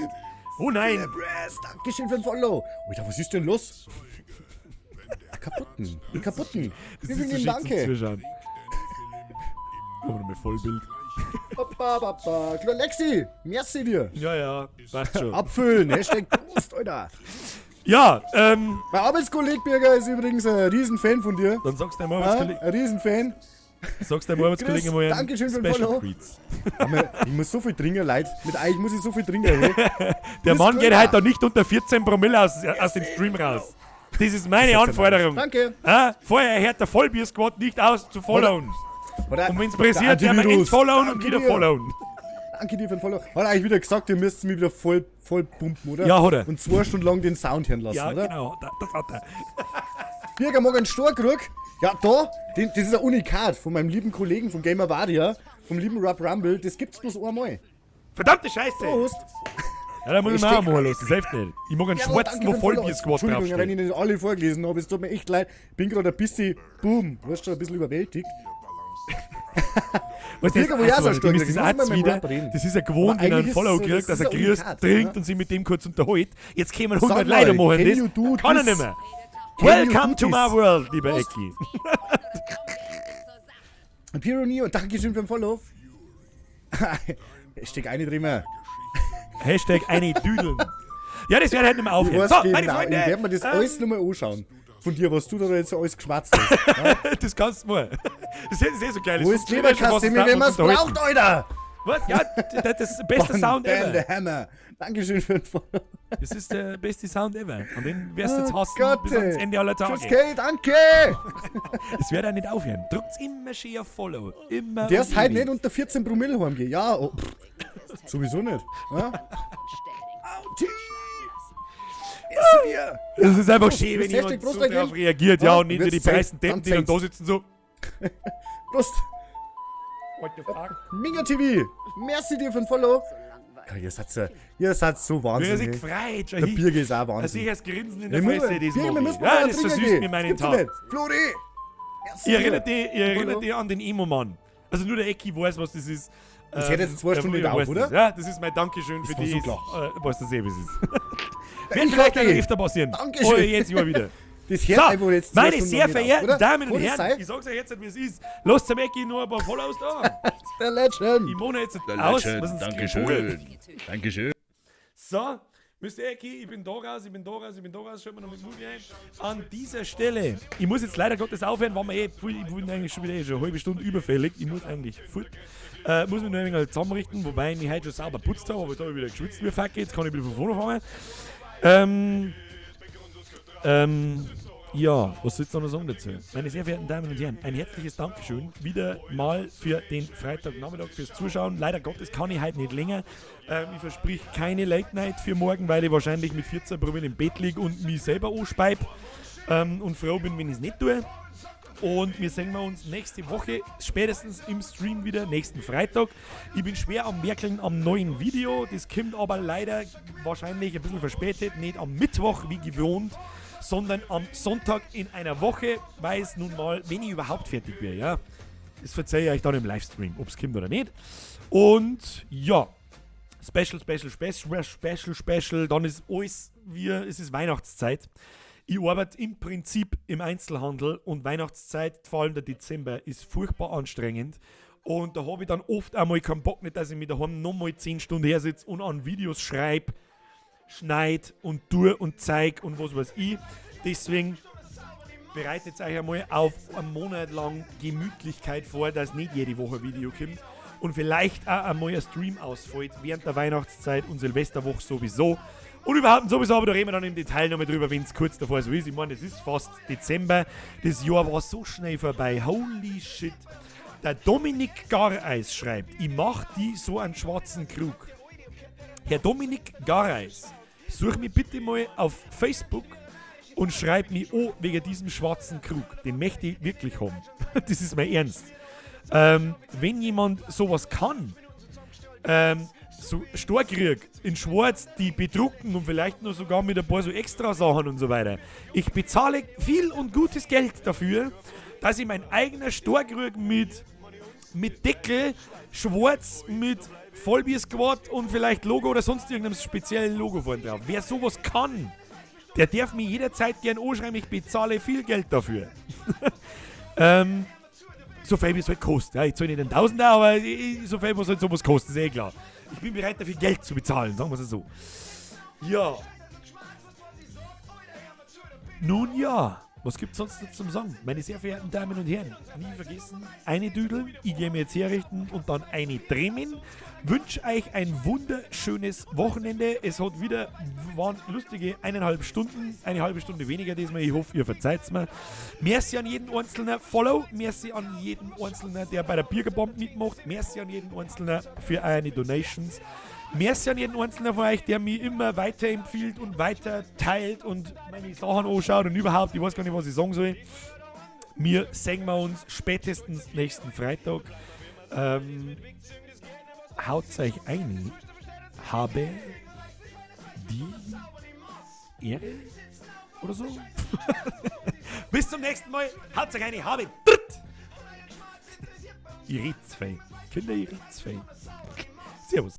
Oh nein. Press, Dankeschön für den Follow. Alter, was ist denn los? Kaputten. Die Kaputten. Das Vielen ist so lieben schön zum Danke. Zuschauen. Aber nochmal Vollbild. Klar, Lexi, merci dir. Ja, passt schon. Abfüllen, Hashtag Prost, Alter. Ja, Mein Arbeitskollege Birger ist übrigens ein Riesenfan von dir. dann sagst du deinem Ja, Arbeitskollegen, ein Riesenfan. mal einen Dankeschön für den Special Follow. Treats. Ich muss so viel trinken, Leute. Mit euch muss ich so viel trinken. Hey. Der Grüß Mann Gott. geht heute da nicht unter 14 Promille aus dem Stream raus. Das ist meine Anforderung. Danke. Vorher hört der Vollbier-Squad nicht aus zu followen. Oder- Und wenn es der pressiert, werden wir Antivirus. entfollowen und Danke wieder dir. followen. Danke dir für den Follow. Hat er eigentlich wieder gesagt, ihr müsst mich wieder voll pumpen, oder? Ja, hat er. Und 2 Stunden lang den Sound hören lassen, Ja, oder? genau, das hat er. Birger mag einen Storkrug. Ja, da, das ist ein Unikat von meinem lieben Kollegen von Gamer Vadia, vom lieben Rob Rumble. Das gibt's bloß einmal. Verdammte Scheiße! Prost. Ja, da muss ich Ich mir auch steck- mal los, das hilft nicht. Ich mag einen Ja, schwarzen, danke wo für den Follow. Vollbier-Squad Entschuldigung, wenn ich draufsteht. nicht alle vorgelesen habe, es tut mir echt leid. Ich bin gerade ein bisschen, boom, du weißt schon, ein bisschen überwältigt. Was das Birger, wo ich auch so ist, stark das krieg, ist muss ich mal Arzt mit dem wieder, Rap reden. das ist ja gewohnt, Aber wenn er einen eigentlich Follow ist es so, kriegt, dass er das ist ein grüßt, Unikat, trinkt ne? und sich mit dem kurz unterhält. Jetzt kämen Sag 100 mal, Leute machen can das. you do Kann er this? nicht mehr. Can you Welcome do to this? my world, lieber Ecki. Pironi und Dankeschön für den Follow. Ich steck eine drin. Hashtag eine Düdeln. Ja, das wird halt nicht mehr Ich aufhören. weiß So, genau, meine ich Freunde. werde mir das alles nochmal anschauen. Von dir, was du da jetzt so alles geschwatzt hast. Das kannst du mal. Das ist eh so geil. Wo Das ist die funktioniert schon, was Leberkasse, uns wenn man es unterhalten. braucht, Alter? Was? Ja, das ist der beste Von Sound Dan the ever. Hammer. Dankeschön für den Follow. Das ist der beste Sound ever. Und den wirst du jetzt Oh hassen Gott, bis ans ey. Ende aller Tschüss, Tage. Kay, danke. Das wird auch nicht aufhören. Drückt's immer schön auf Follow. Immer. Der und ist halt ewig. nicht unter 14 Promille heimgehen. Ja, sowieso nicht. Ja? Merci dir. Es ist einfach Prost, schön, wenn Prost, jemand Hashtag Prost, so Leute. drauf reagiert, ja, Ja, und nicht nur die wird's Zeit, meisten Deppen, die dann dann da sitzen so. Prost. What the fuck? Minga TV. Merci dir für den Follow. Ja, ihr seid so Wer sich wahnsinnig. gefreut, schon Der hin. Birge ist auch Also ich wahnsinnig. das Grinsen in der Ja, Fresse, das Birge, wir mag müssen ich. mal Ja, einen das Trinker versüßt gehen. mir meinen Gibt's doch Tag. nicht. Flori. Merci Ihr dir. erinnert ihr an den Emo-Mann. Also nur der Ecki weiß, was das ist. Das hört jetzt 2 Stunden wieder auf, weiß oder? das. Ja, das ist mein Dankeschön für Das war die. so klar. Was das eben ist. Wird Ich vielleicht lade noch dich. öfter passieren. Dankeschön. Oh, jetzt immer wieder. Das hört einfach jetzt 2 meine Stunden sehr wieder auf, verehrten oder? Damen und Kann das Herren, sein? ich sag's euch jetzt, wie es ist. Lasst am Ecki nur ein paar Followers da. Der Legend. Ich wohne jetzt aus. Was ist das für ein Vogel? Dankeschön. So, Mr. Ecki, ich bin da raus. Schaut mal noch mit Movie ein. An dieser Stelle, ich muss jetzt leider Gottes aufhören, waren wir ich bin eigentlich schon wieder schon eine halbe Stunde überfällig. Ich muss eigentlich fort. Muss mich noch ein wenig zusammenrichten, wobei ich mich heute schon sauber putzt habe, aber jetzt habe ich wieder geschwitzt wie Facke. Jetzt kann ich wieder von vorne fangen. Ja, was soll ich noch sagen dazu? Meine sehr verehrten Damen und Herren, ein herzliches Dankeschön wieder mal für den Freitagnachmittag fürs Zuschauen. Leider Gottes kann ich heute nicht länger. Ich versprich keine Late Night für morgen, weil ich wahrscheinlich mit 14 Promille im Bett liege und mich selber anspeib. Und froh bin, wenn ich es nicht tue. Und wir sehen uns nächste Woche, spätestens im Stream wieder, nächsten Freitag. Ich bin schwer am Werkeln am neuen Video. Das kommt aber leider wahrscheinlich ein bisschen verspätet, nicht am Mittwoch wie gewohnt, sondern am Sonntag in einer Woche, weil es nun mal, wenn ich überhaupt fertig wäre, ja. Das verzeihe ich euch dann im Livestream, ob es kommt oder nicht. Und ja, Special, dann ist alles es ist Weihnachtszeit. Ich arbeite im Prinzip im Einzelhandel und Weihnachtszeit, vor allem der Dezember, ist furchtbar anstrengend. Und da habe ich dann oft einmal keinen Bock nicht, dass ich mich daheim nochmal 10 Stunden her sitze und an Videos schreibe, schneid und tue und zeig und was weiß ich. Deswegen bereitet euch einmal auf einen Monat lang Gemütlichkeit vor, dass nicht jede Woche ein Video kommt. Und vielleicht auch einmal ein Stream ausfällt während der Weihnachtszeit und Silvesterwoche sowieso. Und überhaupt sowieso, aber da reden wir dann im Detail nochmal drüber, wenn es kurz davor so ist. Ich meine, es ist fast Dezember. Das Jahr war so schnell vorbei. Holy shit. Der Dominik Gareis schreibt, ich mach die so einen schwarzen Krug. Herr Dominik Gareis, such mich bitte mal auf Facebook und schreib mich an wegen diesem schwarzen Krug. Den möchte ich wirklich haben. Das ist mein Ernst. Wenn jemand sowas kann, so Storkrieg in Schwarz, die bedrucken und vielleicht noch sogar mit ein paar so extra Sachen und so weiter. Ich bezahle viel und gutes Geld dafür, dass ich mein eigener Storkrieg mit Deckel, schwarz, mit Vollbiersquad und vielleicht Logo oder sonst irgendeinem speziellen Logo vorne drauf. Wer sowas kann, der darf mich jederzeit gern anschreiben, ich bezahle viel Geld dafür. So viel wie es halt kostet. Ja, ich zahle nicht den Tausender, aber so viel muss halt sowas kosten, ist eh klar. Ich bin bereit dafür Geld zu bezahlen, sagen wir es so. Ja. Nun ja, was gibt's sonst noch zum Sagen? Meine sehr verehrten Damen und Herren, nie vergessen, eine Düdeln, ich gehe mir jetzt herrichten und dann eine Dremen. Wünsche euch ein wunderschönes Wochenende. Es waren lustige 1,5 Stunden, eine halbe Stunde weniger diesmal. Ich hoffe, ihr verzeiht's mir. Merci an jeden einzelnen Follow, merci an jeden einzelnen, der bei der Biergebomb mitmacht, merci an jeden einzelnen für eine Donations. Merci an jeden einzelnen von euch, der mich immer weiterempfiehlt und weiter teilt und meine Sachen anschaut und überhaupt, ich weiß gar nicht, was ich sagen soll. Wir sehen uns spätestens nächsten Freitag. Haut euch ein, habe die Ehre oder so. Bis zum nächsten Mal, haut euch eine, habe ihr Ritzfei. Kinder, ihr Ritzfei. Servus.